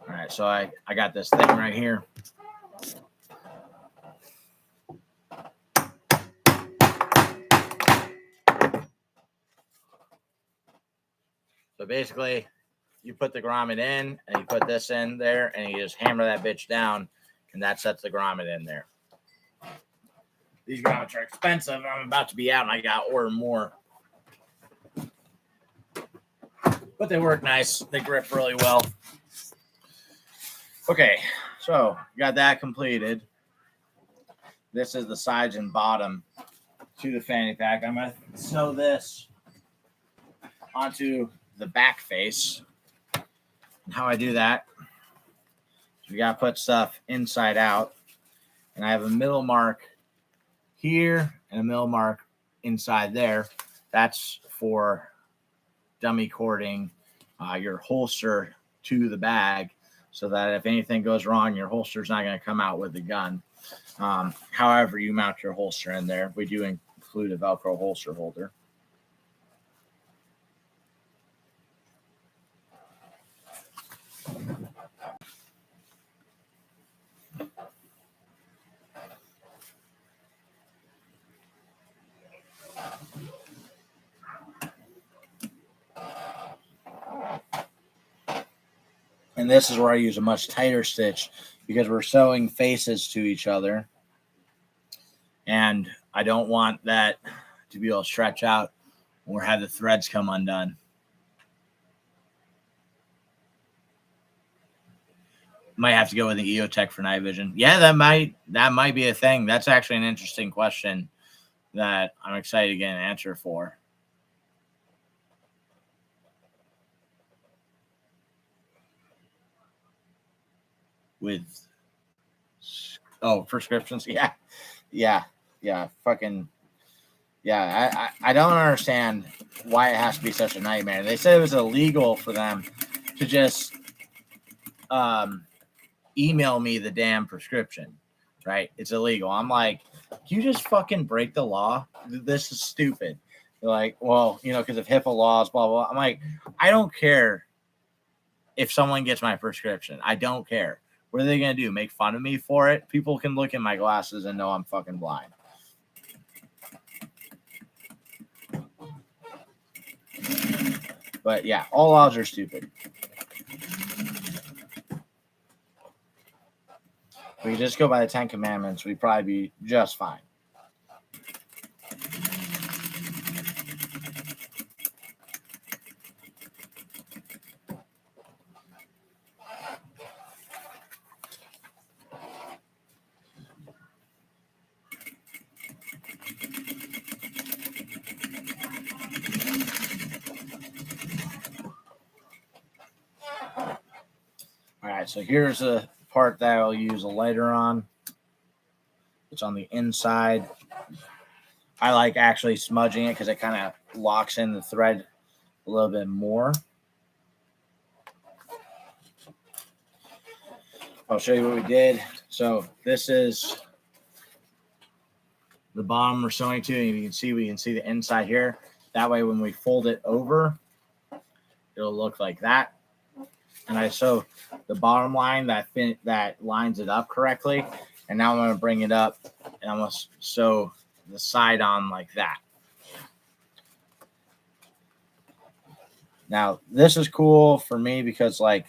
Speaker 1: All right. So I got this thing right here. So basically, you put the grommet in, and you put this in there, and you just hammer that bitch down, and that sets the grommet in there. These grommets are expensive. I'm about to be out, and I got to order more. But they work nice. They grip really well. Okay, so got that completed. This is the sides and bottom to the fanny pack. I'm going to sew this onto the back face. And how I do that, we got to put stuff inside out. And I have a middle mark here and a middle mark inside there. That's for dummy cording your holster to the bag, so that if anything goes wrong, your holster's not going to come out with the gun. However you mount your holster in there, we do include a Velcro holster holder. And this is where I use a much tighter stitch because we're sewing faces to each other. And I don't want that to be able to stretch out or have the threads come undone. Might have to go with the EOTech for night vision. Yeah, that might be a thing. That's actually an interesting question that I'm excited to get an answer for. With prescriptions, yeah, fucking yeah. I don't understand why it has to be such a nightmare. They said it was illegal for them to just email me the damn prescription, right? It's illegal. I'm like, you just fucking break the law. This is stupid. They're like, well, because of HIPAA laws, blah, blah. I'm like, I don't care if someone gets my prescription. I don't care. What are they going to do? Make fun of me for it? People can look in my glasses and know I'm fucking blind. But yeah, all laws are stupid. If we just go by the 10 Commandments, we'd probably be just fine. All right, so here's a part that I'll use a lighter on. It's on the inside. I like actually smudging it because it kind of locks in the thread a little bit more. I'll show you what we did. So this is the bottom we're sewing to, and we can see the inside here. That way, when we fold it over, it'll look like that. And I sew the bottom line that lines it up correctly. And now I'm going to bring it up, and I'm going to sew the side on like that. Now, this is cool for me because, like,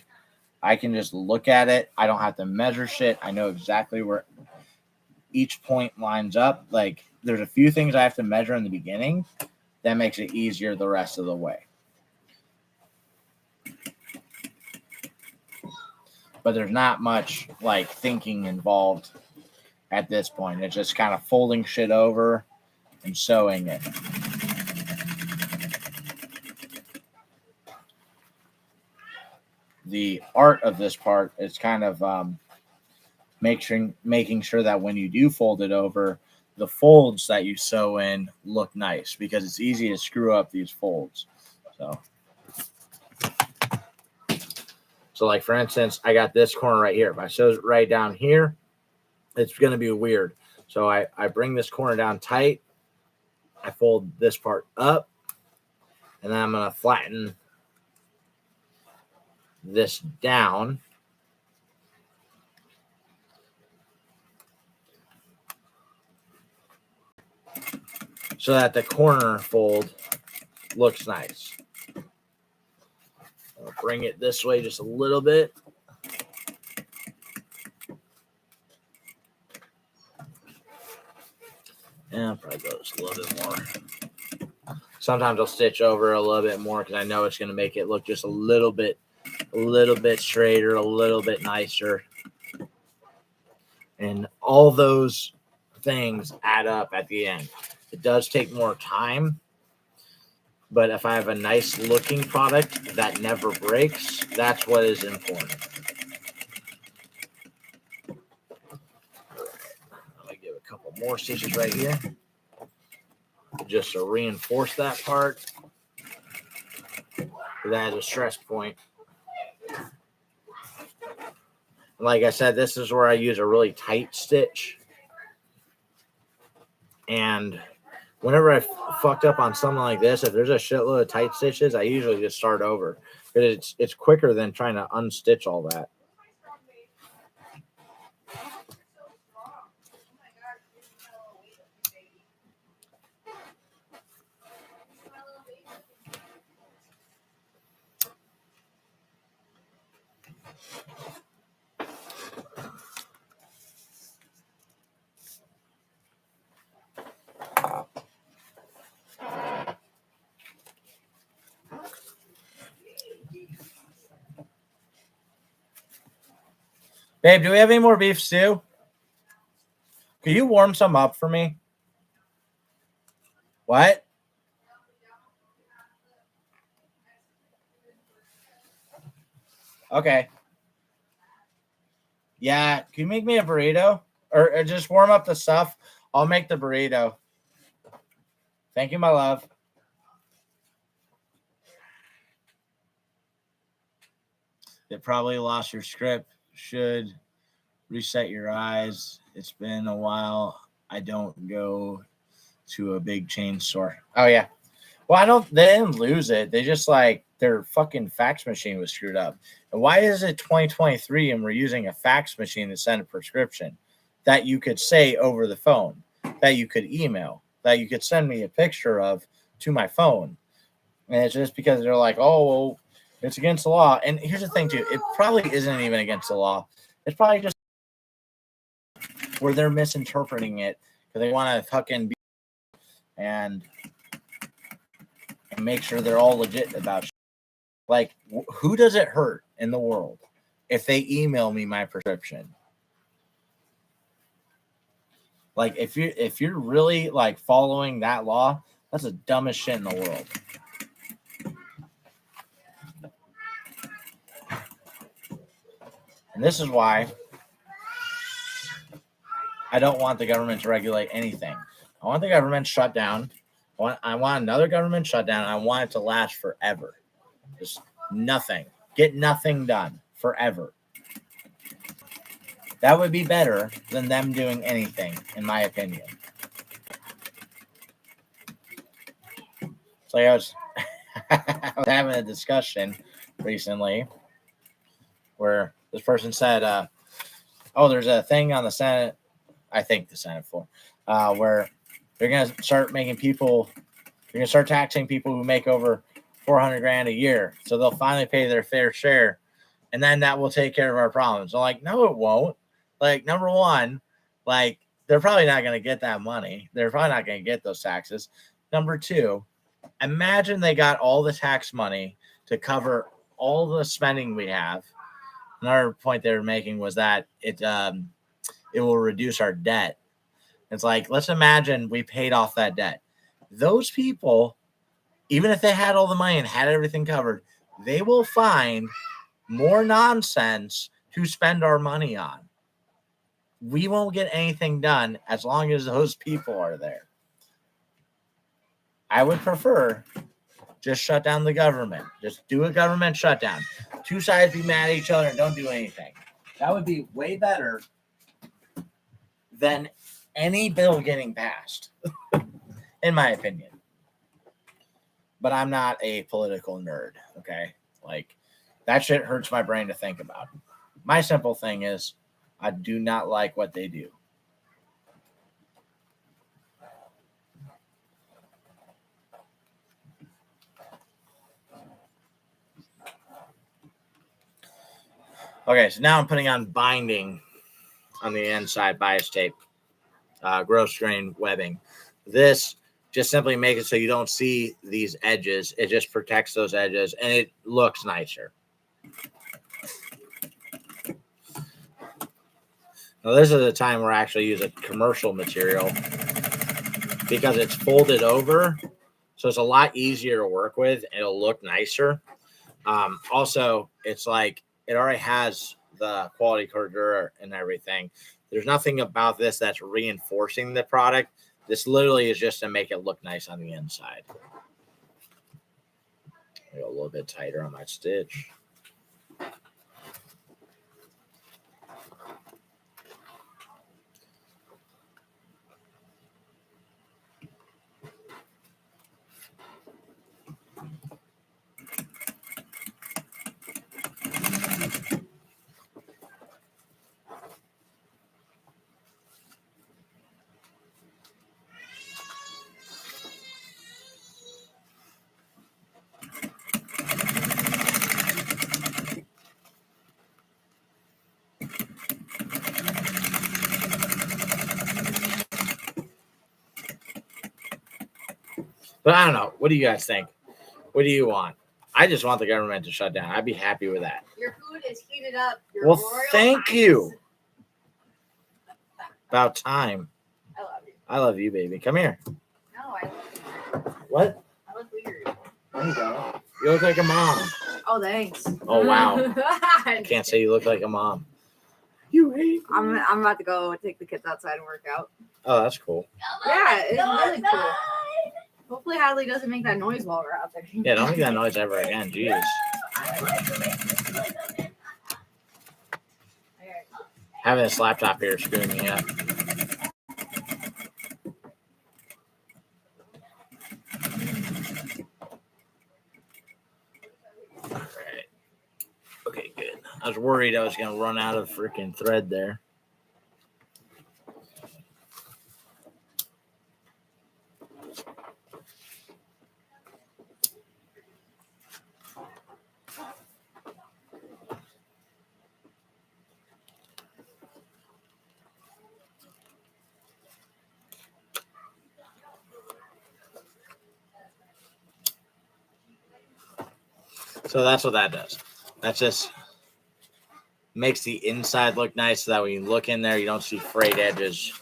Speaker 1: I can just look at it. I don't have to measure shit. I know exactly where each point lines up. Like, there's a few things I have to measure in the beginning. That makes it easier the rest of the way. But there's not much, like, thinking involved at this point. It's just kind of folding shit over and sewing it. The art of this part is kind of making sure that when you do fold it over, the folds that you sew in look nice, because it's easy to screw up these folds. So like, for instance, I got this corner right here. If I sew it right down here, it's going to be weird. So I bring this corner down tight. I fold this part up, and then I'm going to flatten this down. So that the corner fold looks nice. I'll bring it this way just a little bit. And I'll probably go just a little bit more. Sometimes I'll stitch over a little bit more because I know it's going to make it look just a little bit straighter, a little bit nicer. And all those things add up at the end. It does take more time, but if I have a nice looking product that never breaks, that's what is important. I'm going to give a couple more stitches right here just to reinforce that part. That is a stress point. Like I said, this is where I use a really tight stitch. And whenever I fucked up on something like this, if there's a shitload of tight stitches, I usually just start over. But it's quicker than trying to unstitch all that. Babe, do we have any more beef stew? Can you warm some up for me? What? Okay. Yeah, can you make me a burrito? Or just warm up the stuff? I'll make the burrito. Thank you, my love. It probably lost your script. Should reset your eyes. It's been a while. I don't go to a big chain store. Oh, yeah. Well, they didn't lose it. They just their fucking fax machine was screwed up. And why is it 2023 and we're using a fax machine to send a prescription that you could say over the phone, that you could email, that you could send me a picture of to my phone? And it's just because they're like, oh, well, it's against the law. And here's the thing, too. It probably isn't even against the law. It's probably just where they're misinterpreting it because they want to fucking be and make sure they're all legit about shit. Who does it hurt in the world if they email me my prescription? If you're really following that law, that's the dumbest shit in the world. And this is why I don't want the government to regulate anything. I want the government shut down. I want another government shutdown. I want it to last forever. Just nothing. Get nothing done forever. That would be better than them doing anything, in my opinion. So I was having a discussion recently where this person said, there's a thing on the Senate, I think the Senate floor, where they're going to start taxing people who make over $400,000 a year. So they'll finally pay their fair share. And then that will take care of our problems. I'm like, no, it won't. Number one, they're probably not going to get that money. They're probably not going to get those taxes. Number two, imagine they got all the tax money to cover all the spending we have. Another point they were making was that it will reduce our debt. It's let's imagine we paid off that debt. Those people, even if they had all the money and had everything covered, they will find more nonsense to spend our money on. We won't get anything done as long as those people are there. I would prefer just shut down the government. Just do a government shutdown. Two sides be mad at each other and don't do anything. That would be way better than any bill getting passed, in my opinion. But I'm not a political nerd, okay? That shit hurts my brain to think about. My simple thing is I do not like what they do. Okay, so now I'm putting on binding on the inside, bias tape, gross grain webbing. This just simply makes it so you don't see these edges. It just protects those edges, and it looks nicer. Now, this is a time where I actually use a commercial material because it's folded over, so it's a lot easier to work with. It'll look nicer. Also, it's it already has the quality cordura and everything. There's nothing about this that's reinforcing the product. This literally is just to make it look nice on the inside. Go a little bit tighter on my stitch. But I don't know. What do you guys think? What do you want? I just want the government to shut down. I'd be happy with that.
Speaker 2: Your food is heated up. Your
Speaker 1: Well,
Speaker 2: Royal
Speaker 1: thank
Speaker 2: Highness.
Speaker 1: you. About time.
Speaker 2: I love you.
Speaker 1: I love you, baby. Come here.
Speaker 2: No, I look weird.
Speaker 1: What?
Speaker 2: I look weird.
Speaker 1: There you go. You look like a mom.
Speaker 2: Oh, thanks.
Speaker 1: Oh, wow. I can't say you look like a mom. You hate me.
Speaker 2: I'm about to go take the kids outside and work out.
Speaker 1: Oh, that's cool.
Speaker 2: Yeah, it's really cool. Hopefully Hadley doesn't make that noise while we're out there.
Speaker 1: Yeah, don't make that noise ever again. Jeez. Having this laptop here is screwing me up. All right. Okay, good. I was worried I was going to run out of freaking thread there. So that's what that does. That just makes the inside look nice so that when you look in there, you don't see frayed edges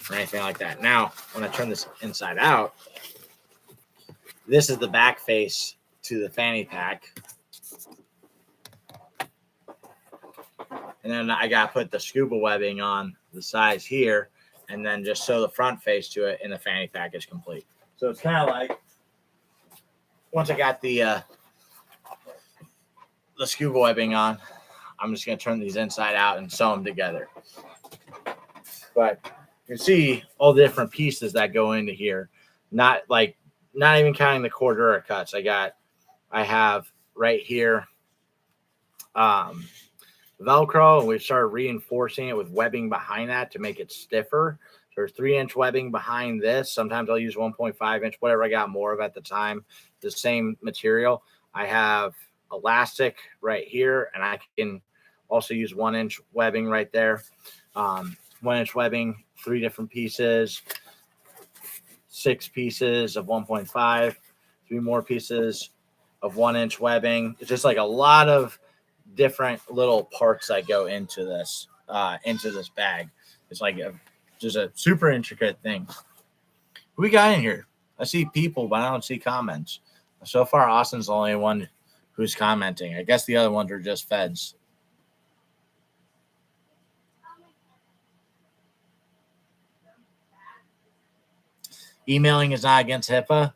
Speaker 1: or anything like that. Now, when I turn this inside out, this is the back face to the fanny pack. And then I got to put the scuba webbing on the sides here and then just sew the front face to it, and the fanny pack is complete. So it's kind of like, once I got the scuba webbing on, I'm just going to turn these inside out and sew them together. But you can see all the different pieces that go into here. Not even counting the Cordura cuts. I have right here Velcro, and we've started reinforcing it with webbing behind that to make it stiffer. So there's 3-inch webbing behind this. Sometimes I'll use 1.5 inch, whatever I got more of at the time. The same material. I have elastic right here, and I can also use 1-inch webbing right there. 1-inch webbing, 3 different pieces, 6 pieces of 1.5, 3 more pieces of 1-inch webbing. It's just like a lot of different little parts that go into this bag. It's like just a super intricate thing. Who we got in here? I see people, but I don't see comments. So far, Austin's the only one who's commenting. I guess the other ones are just feds. Emailing is not against HIPAA.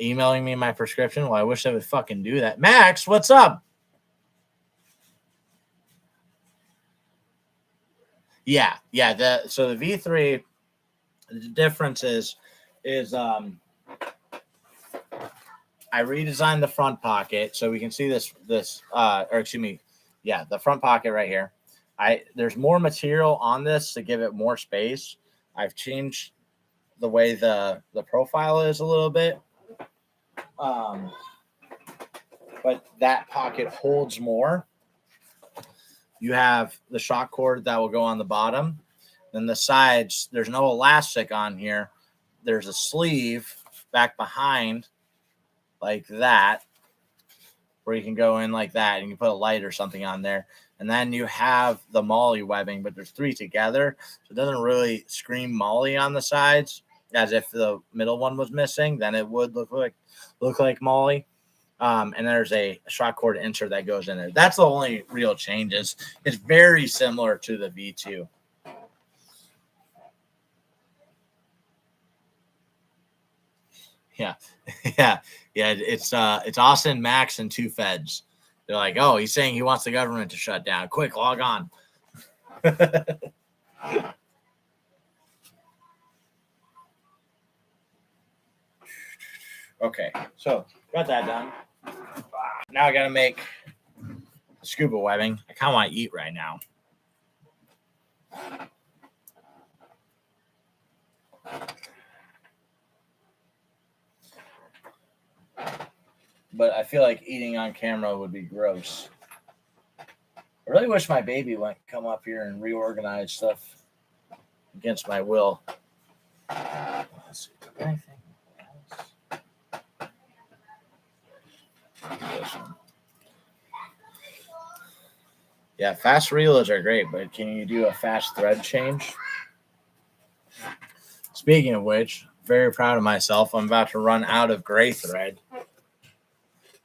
Speaker 1: Emailing me my prescription. Well, I wish I would fucking do that. Max, what's up? Yeah. So the V3, the difference is I redesigned the front pocket so we can see the front pocket right here. There's more material on this to give it more space. I've changed the way the profile is a little bit. But that pocket holds more. You have the shock cord that will go on the bottom. Then the sides, there's no elastic on here. There's a sleeve back behind like that, where you can go in like that and you can put a light or something on there. And then you have the Molly webbing, but there's 3 together. So it doesn't really scream Molly on the sides, as if the middle one was missing. Then it would look like Molly. And there's a shock cord insert that goes in there. That's the only real changes. It's very similar to the V2. Yeah. It's Austin, Max, and 2 feds. They're like, oh, he's saying he wants the government to shut down. Quick, log on. Okay, so got that done. Now I got to make scuba webbing. I kind of want to eat right now. But I feel like eating on camera would be gross. I really wish my baby wouldn't come up here and reorganize stuff against my will. Let's see. Anything? Yeah, fast reels are great, but can you do a fast thread change? Speaking of which, very proud of myself. I'm about to run out of gray thread.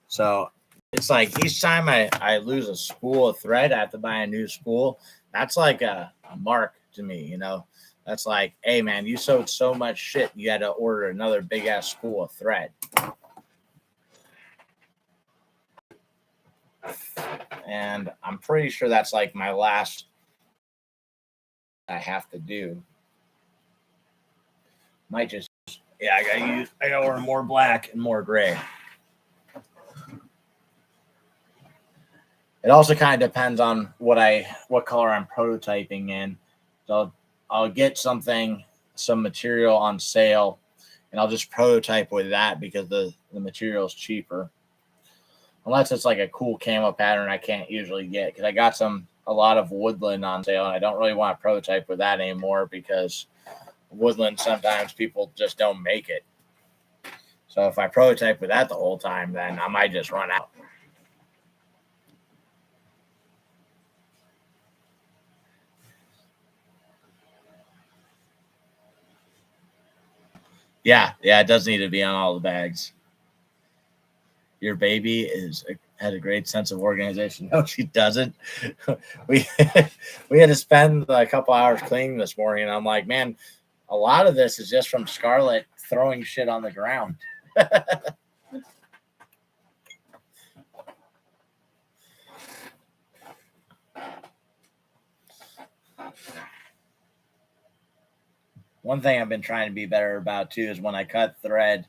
Speaker 1: So it's like each time I lose a spool of thread, I have to buy a new spool. That's like a mark to me, you know. That's like, hey man, you sewed so much shit, you had to order another big ass spool of thread. And I'm pretty sure that's like my last I have to do. Might just I gotta order more black and more gray. It also kind of depends on what color I'm prototyping in. So I'll get some material on sale, and I'll just prototype with that because the material is cheaper. Unless it's like a cool camo pattern I can't usually get, because I got a lot of woodland on sale, and I don't really want to prototype with that anymore because woodland sometimes people just don't make it. So if I prototype with that the whole time, then I might just run out. Yeah, it does need to be on all the bags. Your baby had a great sense of organization. No, she doesn't. we we had to spend a couple hours cleaning this morning, and I'm like, man, a lot of this is just from Scarlett throwing shit on the ground. One thing I've been trying to be better about too is when I cut thread,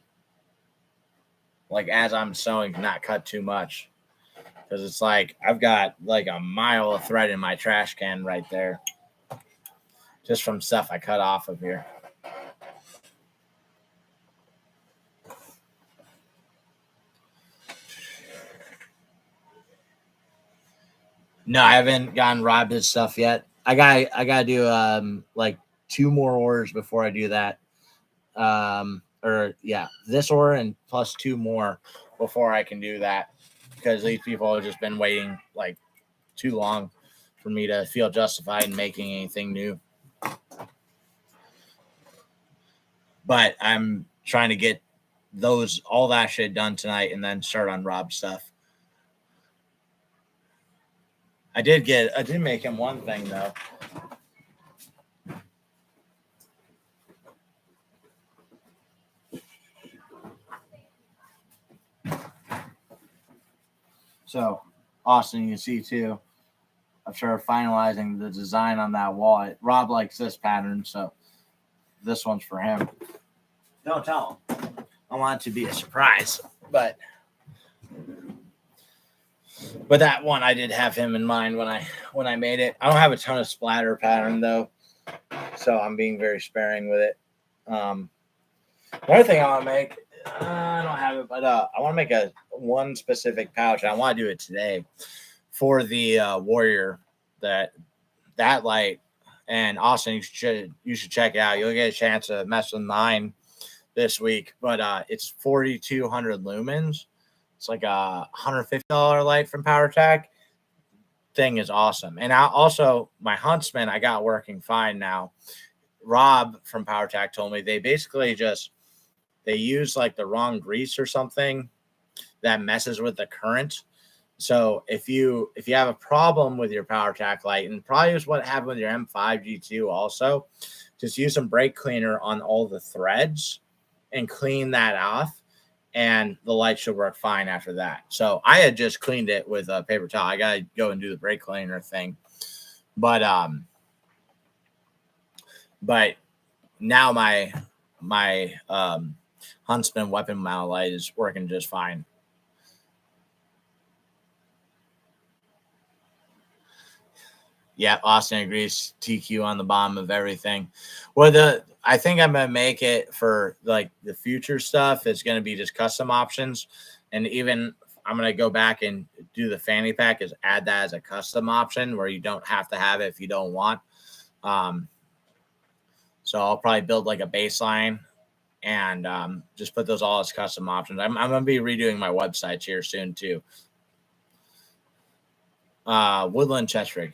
Speaker 1: like as I'm sewing, not cut too much. Because it's like I've got like a mile of thread in my trash can right there. Just from stuff I cut off of here. No, I haven't gotten robbed his stuff yet. I gotta do like 2 more orders before I do that. This order and plus 2 more before I can do that, because these people have just been waiting like too long for me to feel justified in making anything new. But I'm trying to get all that shit done tonight and then start on Rob's stuff. I did make him one thing though. So, Austin, you can see too, I'm sure finalizing the design on that wall. Rob likes this pattern, so this one's for him. Don't tell him. I want it to be a surprise, but that one I did have him in mind when I made it. I don't have a ton of splatter pattern though, so I'm being very sparing with it. Another thing I want to make, I don't have it, but I want to make one specific pouch. I want to do it today for the Warrior. That light, and Austin, you should check it out. You'll get a chance to mess with mine this week, but it's 4,200 lumens. It's like a $150 light from PowerTech. Thing is awesome. And my Huntsman I got working fine now. Rob from PowerTech told me they basically they use like the wrong grease or something that messes with the current. So if you have a problem with your PowerTech light, and probably is what happened with your M5 G2 also, just use some brake cleaner on all the threads and clean that off, and the light should work fine after that. So I had just cleaned it with a paper towel. I gotta go and do the brake cleaner thing, but now my Huntsman weapon mount light is working just fine. Yeah, Austin agrees. TQ on the bottom of everything. Well, I think I'm gonna make it for like the future stuff. It's gonna be just custom options, and even I'm gonna go back and do the fanny pack is add that as a custom option where you don't have to have it if you don't want. So I'll probably build like a baseline and just put those all as custom options. I'm gonna be redoing my websites here soon too. Woodland chest rig.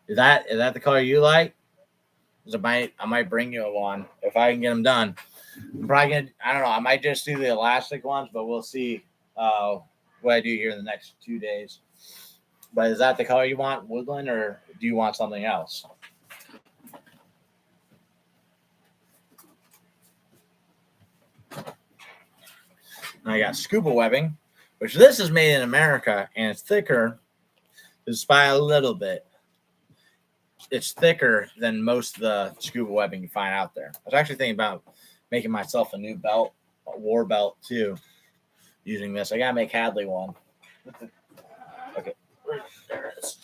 Speaker 1: Is that the color you like? I might bring you one if I can get them done. I'm probably gonna, I don't know. I might just do the elastic ones, but we'll see what I do here in the next 2 days. But is that the color you want, woodland, or do you want something else? And I got scuba webbing, which this is made in America, and it's thicker just by a little bit. It's thicker than most of the scuba webbing you find out there. I was actually thinking about making myself a new belt, a war belt too, using this. I gotta make Hadley one. Okay, there it is.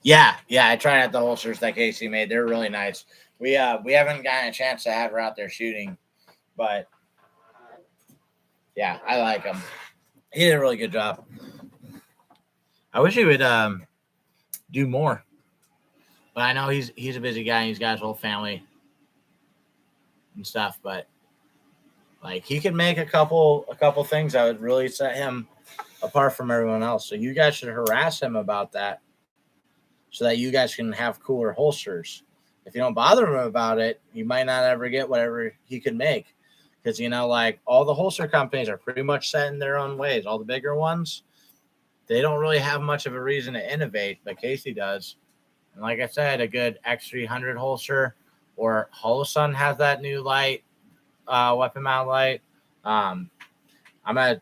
Speaker 1: Yeah, I tried out the holsters that Casey made. They're really nice. We haven't gotten a chance to have her out there shooting, but yeah, I like them. He did a really good job. I wish he would do more, but I know he's a busy guy. He's got his whole family and stuff, but like he could make a couple things that would really set him apart from everyone else. So you guys should harass him about that, so that you guys can have cooler holsters. If you don't bother him about it, you might not ever get whatever he could make. Because, like all the holster companies are pretty much set in their own ways. All the bigger ones, they don't really have much of a reason to innovate, but Casey does. And like I said, a good X300 holster, or Holosun has that new light, weapon mount light. I'm gonna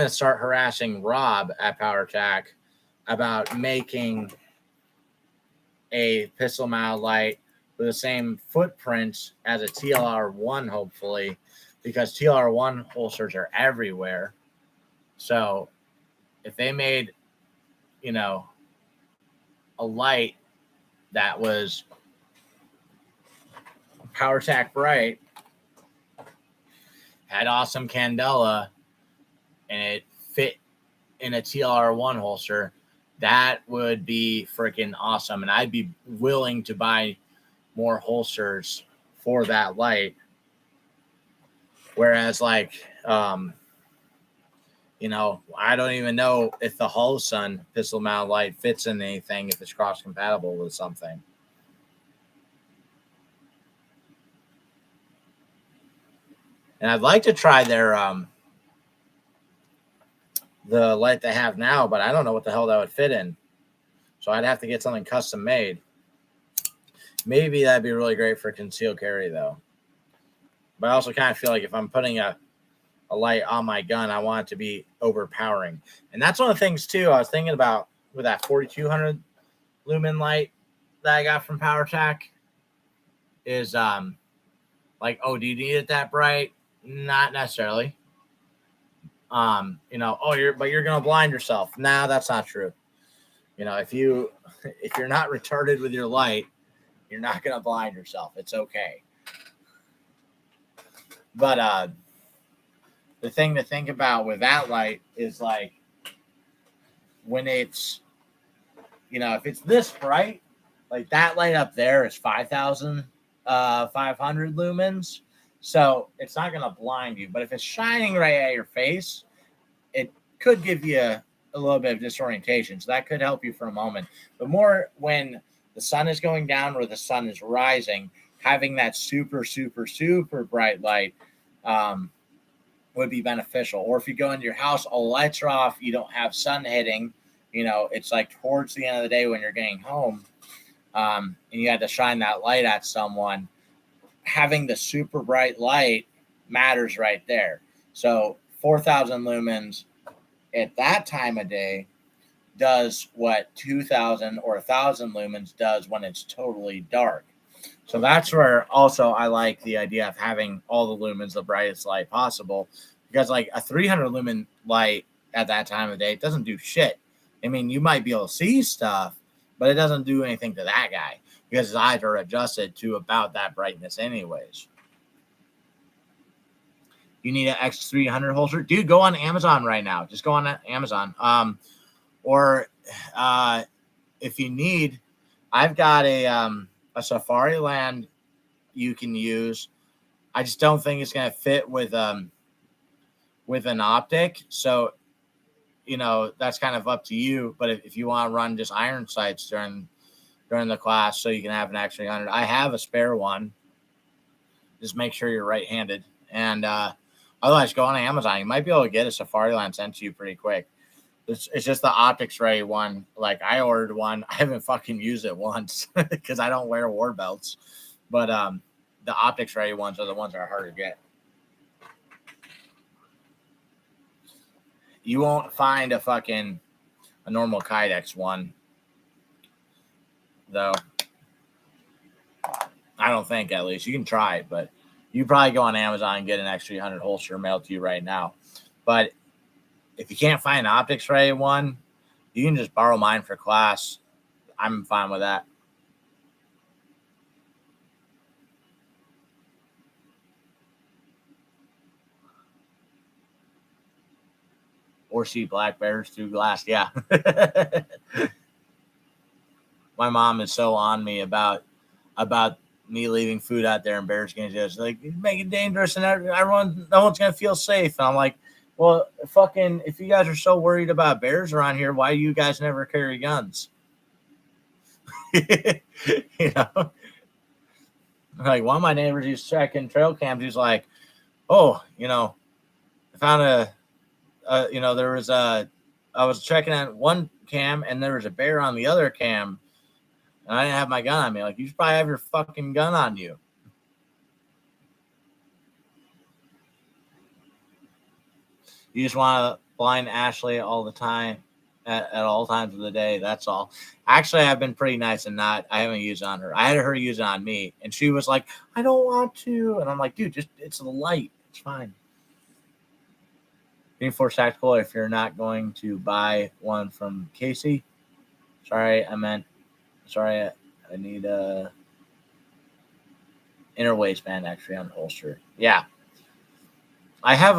Speaker 1: start harassing Rob at PowerTac about making a pistol mount light with the same footprint as a TLR1, hopefully, because TLR1 holsters are everywhere. So if they made, a light that was PowerTac bright, had awesome candela, and it fit in a TLR1 holster, that would be freaking awesome. And I'd be willing to buy more holsters for that light. Whereas, I don't even know if the Holosun pistol mount light fits in anything, if it's cross compatible with something. And I'd like to try their the light they have now, but I don't know what the hell that would fit in. So I'd have to get something custom made. Maybe that'd be really great for concealed carry, though. But I also kind of feel like if I'm putting a light on my gun, I want it to be overpowering. And that's one of the things, too, I was thinking about with that 4200 lumen light that I got from PowerTac is, do you need it that bright? Not necessarily. You're going to blind yourself. Nah, that's not true. If you're not retarded with your light, you're not going to blind yourself. It's okay. But the thing to think about with that light is when it's, if it's this bright, like that light up there is 5,500 lumens. So it's not going to blind you. But if it's shining right at your face, it could give you a little bit of disorientation. So that could help you for a moment. But more when the sun is going down or the sun is rising, having that super, super, super bright light would be beneficial. Or if you go into your house, all the lights are off, you don't have sun hitting, it's towards the end of the day when you're getting home, and you had to shine that light at someone, having the super bright light matters right there. So 4,000 lumens at that time of day does what 2000 or 1000 lumens does when it's totally dark. So that's where also I like the idea of having all the lumens the brightest light possible, because like a 300 lumen light at that time of day doesn't do shit. I mean, you might be able to see stuff, but it doesn't do anything to that guy because his eyes are adjusted to about that brightness anyways. You need an X300 holster, dude? Go on Amazon right now. Just go on Amazon. Or if you need, I've got a Safari Land you can use. I just don't think it's going to fit with an optic. So, you know, that's kind of up to you. But if you want to run just iron sights during the class, so you can have an X300, I have a spare one. Just make sure you're right-handed. And otherwise, go on Amazon. You might be able to get a Safari Land sent to you pretty quick. It's just the optics ready one. Like, I ordered one. I haven't fucking used it once because I don't wear war belts. But the optics ready ones are the ones that are hard to get. You won't find a normal Kydex one, though. I don't think, at least. You can try it, but you probably go on Amazon and get an X300 holster mailed to you right now. But if you can't find an optics ready one, you can just borrow mine for class. I'm fine with that. Or see black bears through glass. Yeah. My mom is so on me about me leaving food out there and bears getting just like, you make it dangerous and no one's gonna feel safe. And I'm like, well, fucking, if you guys are so worried about bears around here, why do you guys never carry guns? You know, like one of my neighbors, he's checking trail cams. He's like, oh, you know, I found I was checking out one cam and there was a bear on the other cam and I didn't have my gun on me. Like, you should probably have your fucking gun on you. You just want to blind Ashley all the time at all times of the day. That's all. Actually, I've been pretty nice and I haven't used it on her. I had her use it on me and she was like, I don't want to. And I'm like, dude, it's the light. It's fine. Reinforced tactical if you're not going to buy one from Casey. Sorry, I need a inner waistband actually on the holster. Yeah. I have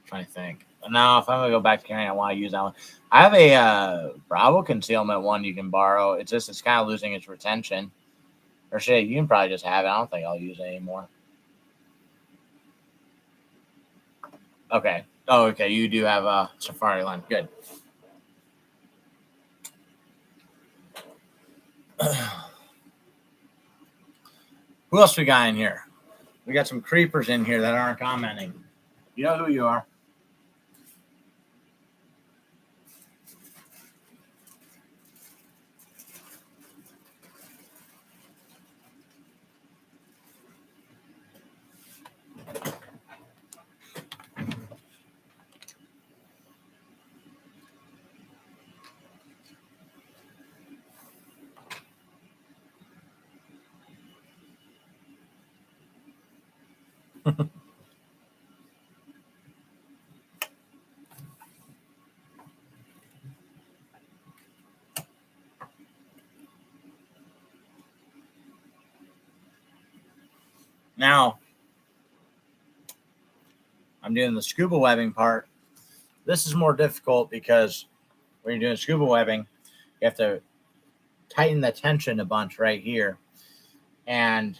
Speaker 1: trying to think. Now if I'm gonna go back to carrying, I want to use that one. I have a Bravo concealment one you can borrow. It's kind of losing its retention. Or shit, you can probably just have it. I don't think I'll use it anymore. Okay. Oh, okay. You do have a Safari Land. Good. Who else we got in here? We got some creepers in here that aren't commenting. You know who you are. Now, I'm doing the scuba webbing part. This is more difficult because when you're doing scuba webbing, you have to tighten the tension a bunch right here. And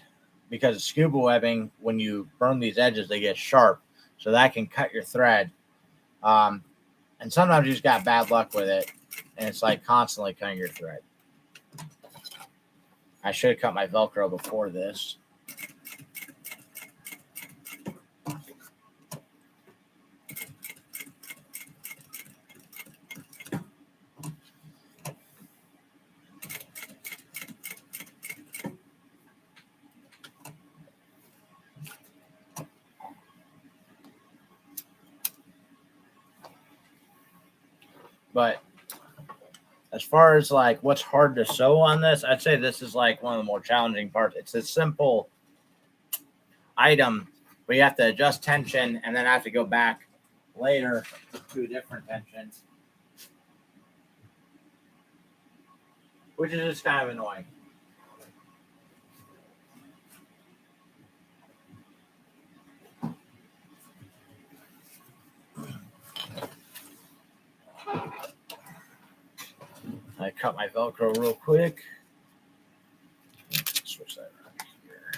Speaker 1: because of scuba webbing, when you burn these edges, they get sharp. So that can cut your thread. And sometimes you just got bad luck with it. And it's like constantly cutting your thread. I should have cut my Velcro before this. But as far as like what's hard to sew on this, I'd say this is like one of the more challenging parts. It's a simple item, but you have to adjust tension and then have to go back later to a different tension, which is just kind of annoying. I cut my Velcro real quick. Switch that around here.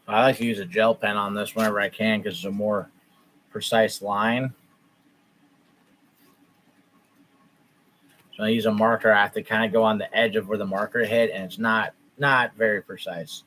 Speaker 1: I like to use a gel pen on this whenever I can because it's a more precise line. So I use a marker. I have to kind of go on the edge of where the marker hit, and it's not very precise.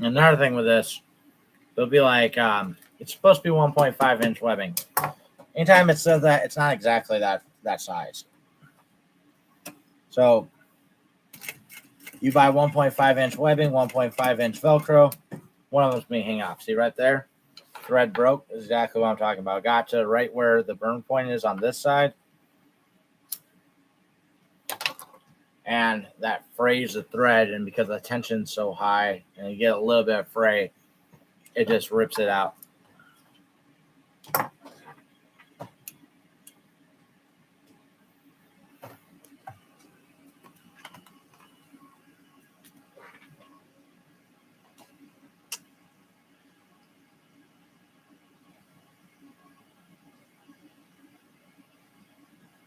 Speaker 1: Another thing with this, it'll be like it's supposed to be 1.5 inch webbing. Anytime it says that, it's not exactly that size. So you buy 1.5 inch webbing, 1.5 inch Velcro. One of them's me hang off. See right there? Thread broke. Is exactly what I'm talking about. Got to right where the burn point is on this side. And that frays the thread, and because the tension's so high and you get a little bit of fray, it just rips it out.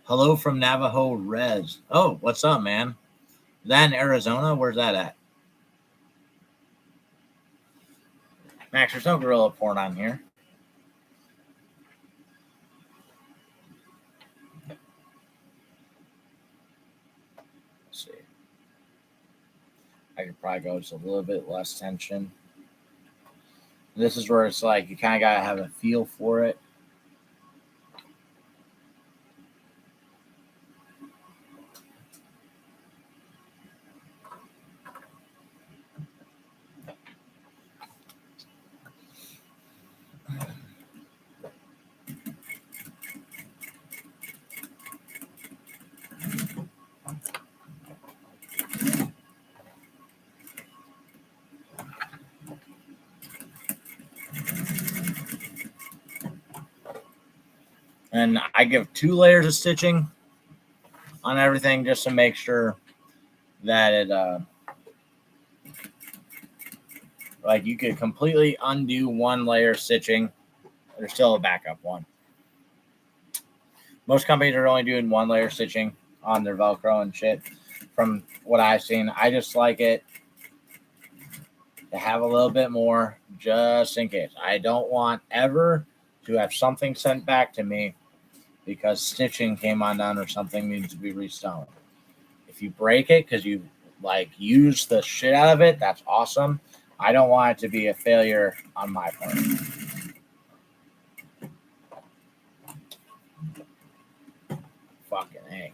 Speaker 1: Hello from Navajo Res. Oh, what's up, man? Is that in Arizona? Where's that at? Max, there's no gorilla porn on here. Let's see. I could probably go just a little bit less tension. This is where it's like you kind of got to have a feel for it. And I give 2 layers of stitching on everything just to make sure that it, like you could completely undo 1 layer of stitching. There's still a backup one. Most companies are only doing 1 layer stitching on their Velcro and shit. From what I've seen, I just like it to have a little bit more just in case. I don't want ever to have something sent back to me because stitching came undone or something needs to be resewn. If you break it because you like use the shit out of it, that's awesome. I don't want it to be a failure on my part. Fucking A.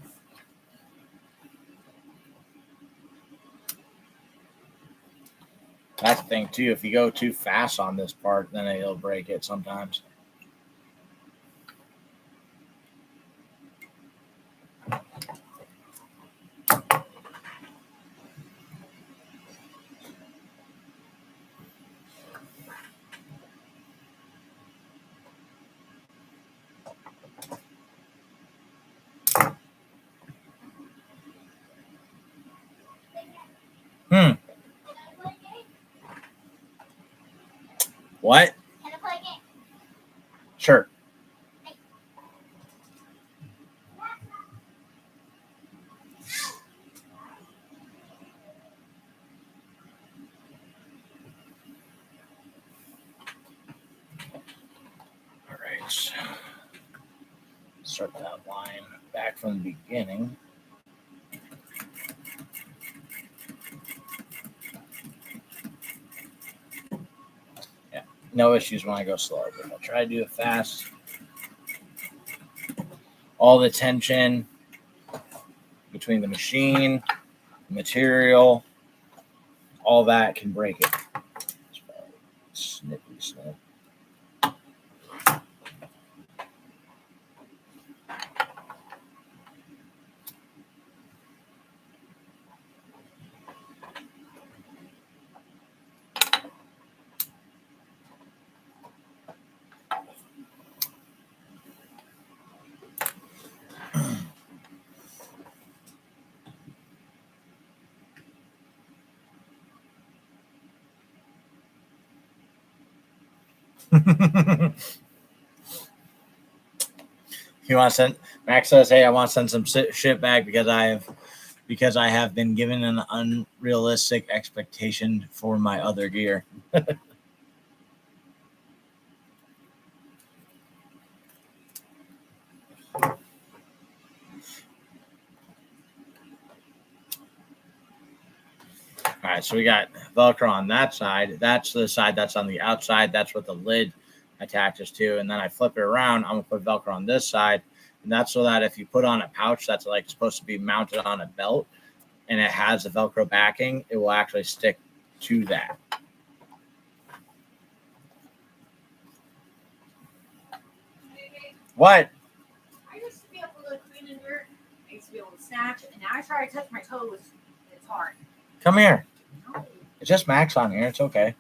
Speaker 1: That's the thing too. If you go too fast on this part, then it'll break it sometimes. What?
Speaker 2: Can I play a game?
Speaker 1: Sure. All right. Start that line back from the beginning. Yeah, no issues when I go slow, but I'll try to do it fast. All the tension between the machine, the material, all that can break it. Snippy snip. You want to send? Max says, "Hey, I want to send some shit back because I have been given an unrealistic expectation for my other gear." All right, so we got Velcro on that side. That's the side that's on the outside. That's what the lid attaches to. And then I flip it around. I'm going to put Velcro on this side. And that's so that if you put on a pouch that's like supposed to be mounted on a belt and it has the Velcro backing, it will actually stick to that. What?
Speaker 2: I used to be able to go clean and dirt. I used to be able to snatch, and now I try to touch my toes. It's hard.
Speaker 1: Come here.
Speaker 2: No.
Speaker 1: It's just Max on here. It's okay.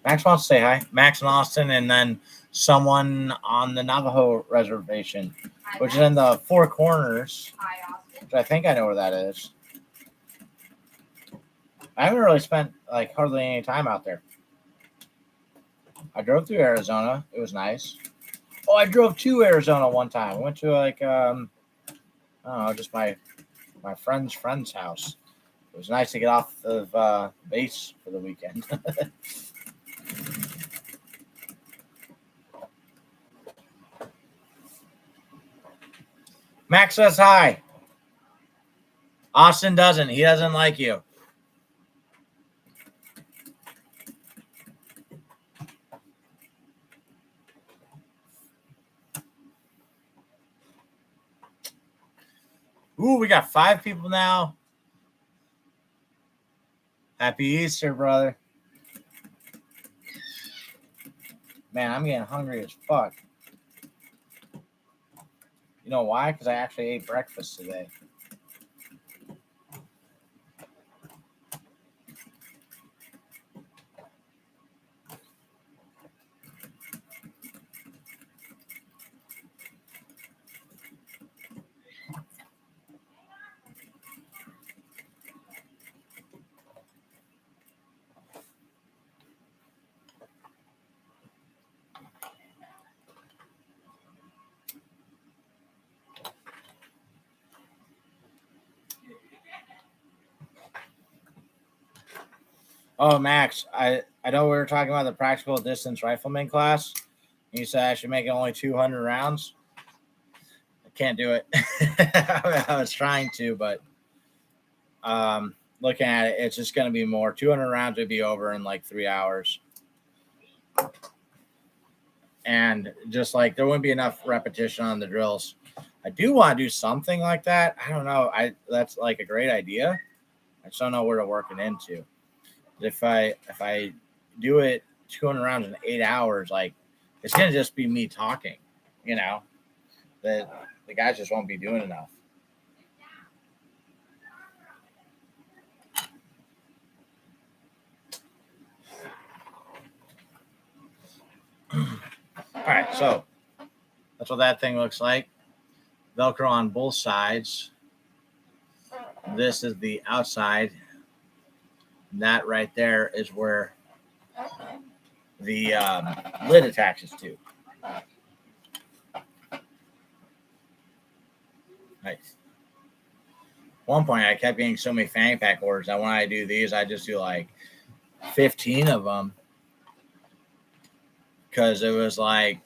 Speaker 1: Max wants to say hi. Max and Austin, and then someone on the Navajo reservation, which is in the Four Corners.
Speaker 2: Hi, Austin.
Speaker 1: Which I think I know where that is. I haven't really spent like hardly any time out there. I drove through Arizona. It was nice. Oh, I drove to Arizona one time. I went to like I don't know, just my friend's house. It was nice to get off of base for the weekend. Max says hi. Austin doesn't. He doesn't like you. Ooh, we got 5 people now. Happy Easter, brother. Man, I'm getting hungry as fuck. You know why? Because I actually ate breakfast today. Oh, Max, I know we were talking about the practical distance rifleman class. You said I should make it only 200 rounds. can't do it. I was trying to, but looking at it, it's just going to be more. 200 rounds would be over in like 3 hours. And just like there wouldn't be enough repetition on the drills. I do want to do something like that. I don't know. That's like a great idea. I just don't know where to work it into. If I do it 200 rounds in 8 hours, like it's gonna just be me talking, you know. The guys just won't be doing enough. All right, so that's what that thing looks like. Velcro on both sides. This is the outside. That right there is where the lid attaches to. Nice. One point, I kept getting so many fanny pack orders that when I do these, I just do like 15 of them because it was like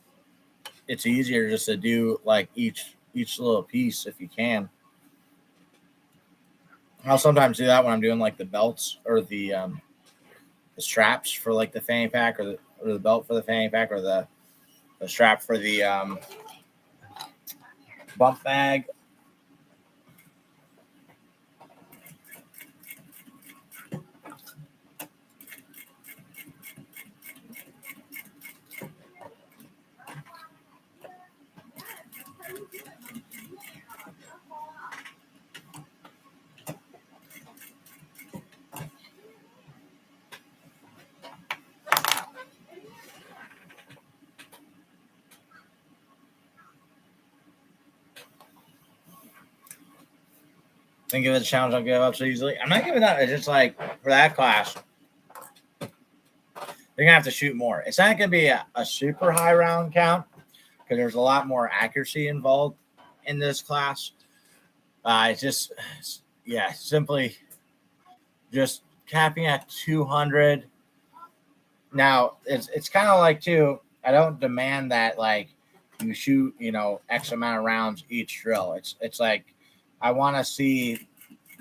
Speaker 1: it's easier just to do like each little piece if you can. I'll sometimes do that when I'm doing like the belts or the straps for like the fanny pack or the belt for the fanny pack or the strap for the bump bag. Think of it a challenge I'll give up so easily. I'm not giving up. It's just like for that class, they're gonna have to shoot more. It's not gonna be a super high round count because there's a lot more accuracy involved in this class. It's just simply just capping at 200. Now it's kind of like too. I don't demand that like you shoot X amount of rounds each drill. It's like I want to see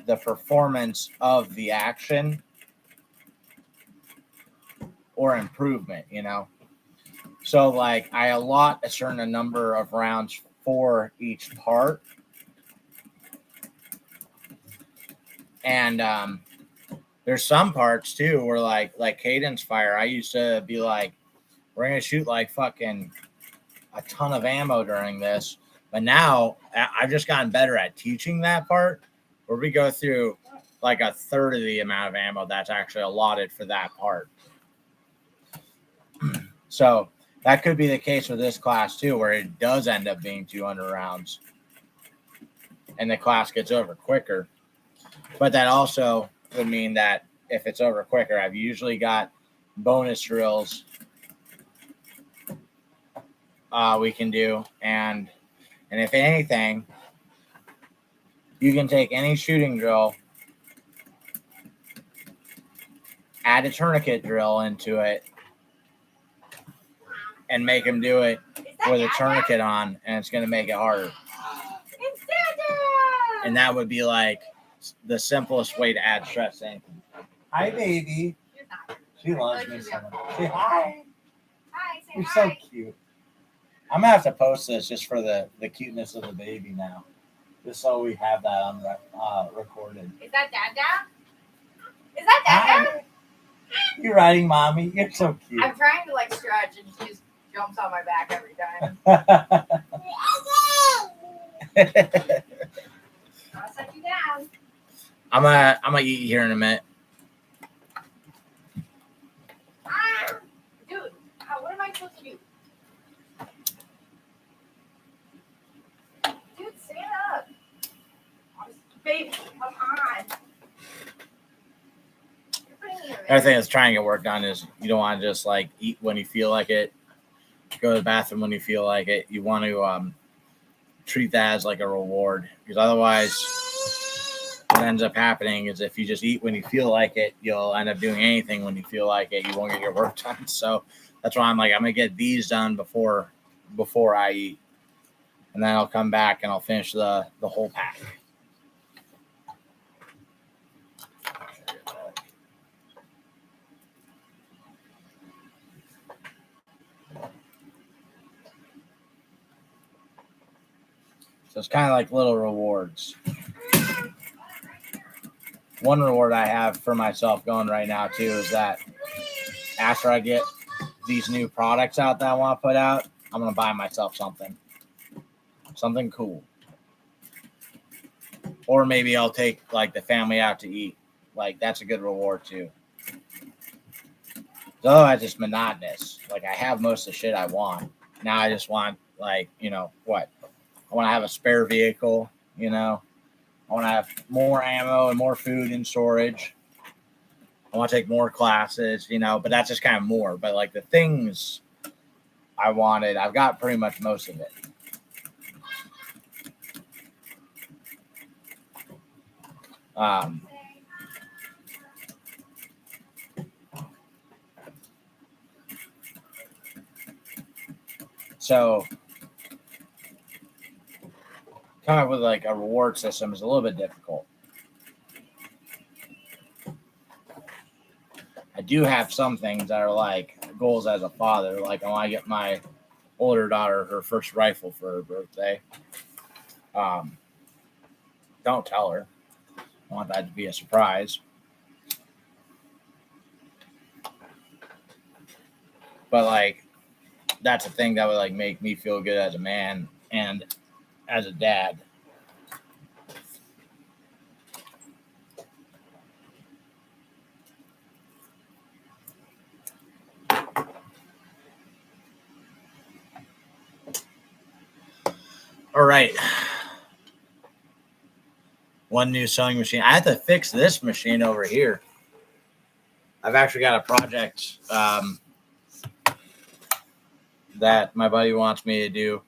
Speaker 1: the performance of the action or improvement, So like I allot a certain number of rounds for each part. And there's some parts too where like cadence fire, I used to be like, we're going to shoot like fucking a ton of ammo during this. But now I've just gotten better at teaching that part where we go through like a third of the amount of ammo that's actually allotted for that part. So that could be the case with this class too, where it does end up being 200 rounds and the class gets over quicker. But that also would mean that if it's over quicker, I've usually got bonus drills we can do. And if anything, you can take any shooting drill, add a tourniquet drill into it, and make them do it with a tourniquet on, and it's going to make it harder. And that would be like the simplest way to add stress to anything. Hi, baby. She loves me so much. Say hi.
Speaker 2: Hi, say
Speaker 1: You're
Speaker 2: hi.
Speaker 1: so cute. I'm going to have to post this just for the cuteness of the baby now. Just so we have that on recorded.
Speaker 2: Is that Dad? Is that Dad?
Speaker 1: You're riding mommy. You're so cute.
Speaker 2: I'm trying to like stretch and she just jumps on my back every time. I'll set you down.
Speaker 1: I'm gonna eat here in a minute.
Speaker 2: Dude, what am I supposed to do? Dude, stand up. Baby, come on. You're putting me in a
Speaker 1: Another thing that's trying to get work done is you don't want to just like eat when you feel like it, go to the bathroom when you feel like it. You want to treat that as like a reward, because otherwise what ends up happening is if you just eat when you feel like it, you'll end up doing anything when you feel like it. You won't get your work done. So that's why I'm like, I'm gonna get these done before I eat. and then I'll come back and I'll finish the whole pack. So it's kind of like little rewards. One reward I have for myself going right now too is that after I get these new products out that I want to put out, I'm going to buy myself something cool. Or maybe I'll take like the family out to eat. Like that's a good reward too. Otherwise it's monotonous. Like I have most of the shit I want. Now I just want like, what? I want to have a spare vehicle, I want to have more ammo and more food in storage. I want to take more classes, but that's just kind of more. But like the things I wanted, I've got pretty much most of it. So coming up with like a reward system is a little bit difficult. I do have some things that are like goals as a father. Like I want to get my older daughter her first rifle for her birthday. Don't tell her. I want that to be a surprise. But like that's a thing that would like make me feel good as a man and as a dad. All right. One new sewing machine. I have to fix this machine over here. I've actually got a project that my buddy wants me to do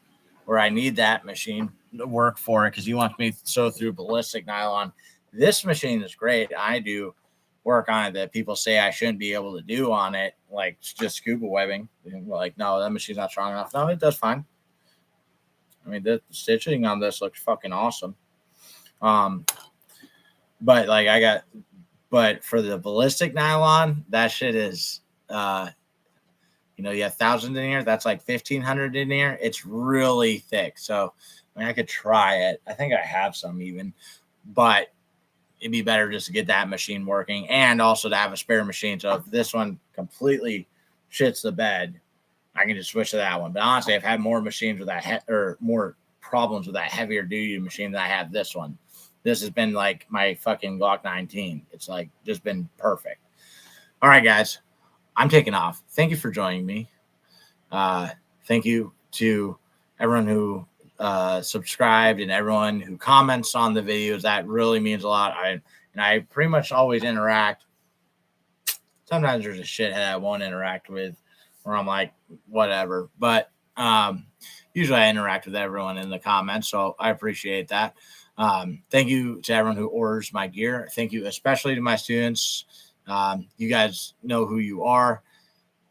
Speaker 1: where I need that machine to work for it because he wants me to sew through ballistic nylon. This machine is great. I do work on it that people say I shouldn't be able to do on it, like just scuba webbing. Like, no, that machine's not strong enough. No, it does fine. I mean, the stitching on this looks fucking awesome. But like but for the ballistic nylon, that shit is, you have 1,000 in here. That's like 1,500 in here. It's really thick. So, I mean, I could try it. I think I have some even, but it'd be better just to get that machine working and also to have a spare machine. So if this one completely shits the bed, I can just switch to that one. But honestly, I've had more machines with that or more problems with that heavier duty machine than I have this one. This has been like my fucking Glock 19. It's like just been perfect. All right, guys, I'm taking off. Thank you for joining me. Thank you to everyone who subscribed and everyone who comments on the videos. That really means a lot. I pretty much always interact. Sometimes there's a shithead I won't interact with, where I'm like, whatever. But usually I interact with everyone in the comments, so I appreciate that. Thank you to everyone who orders my gear. Thank you especially to my students. You guys know who you are.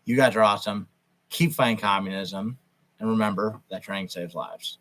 Speaker 1: You guys are awesome. Keep fighting communism. And remember that training saves lives.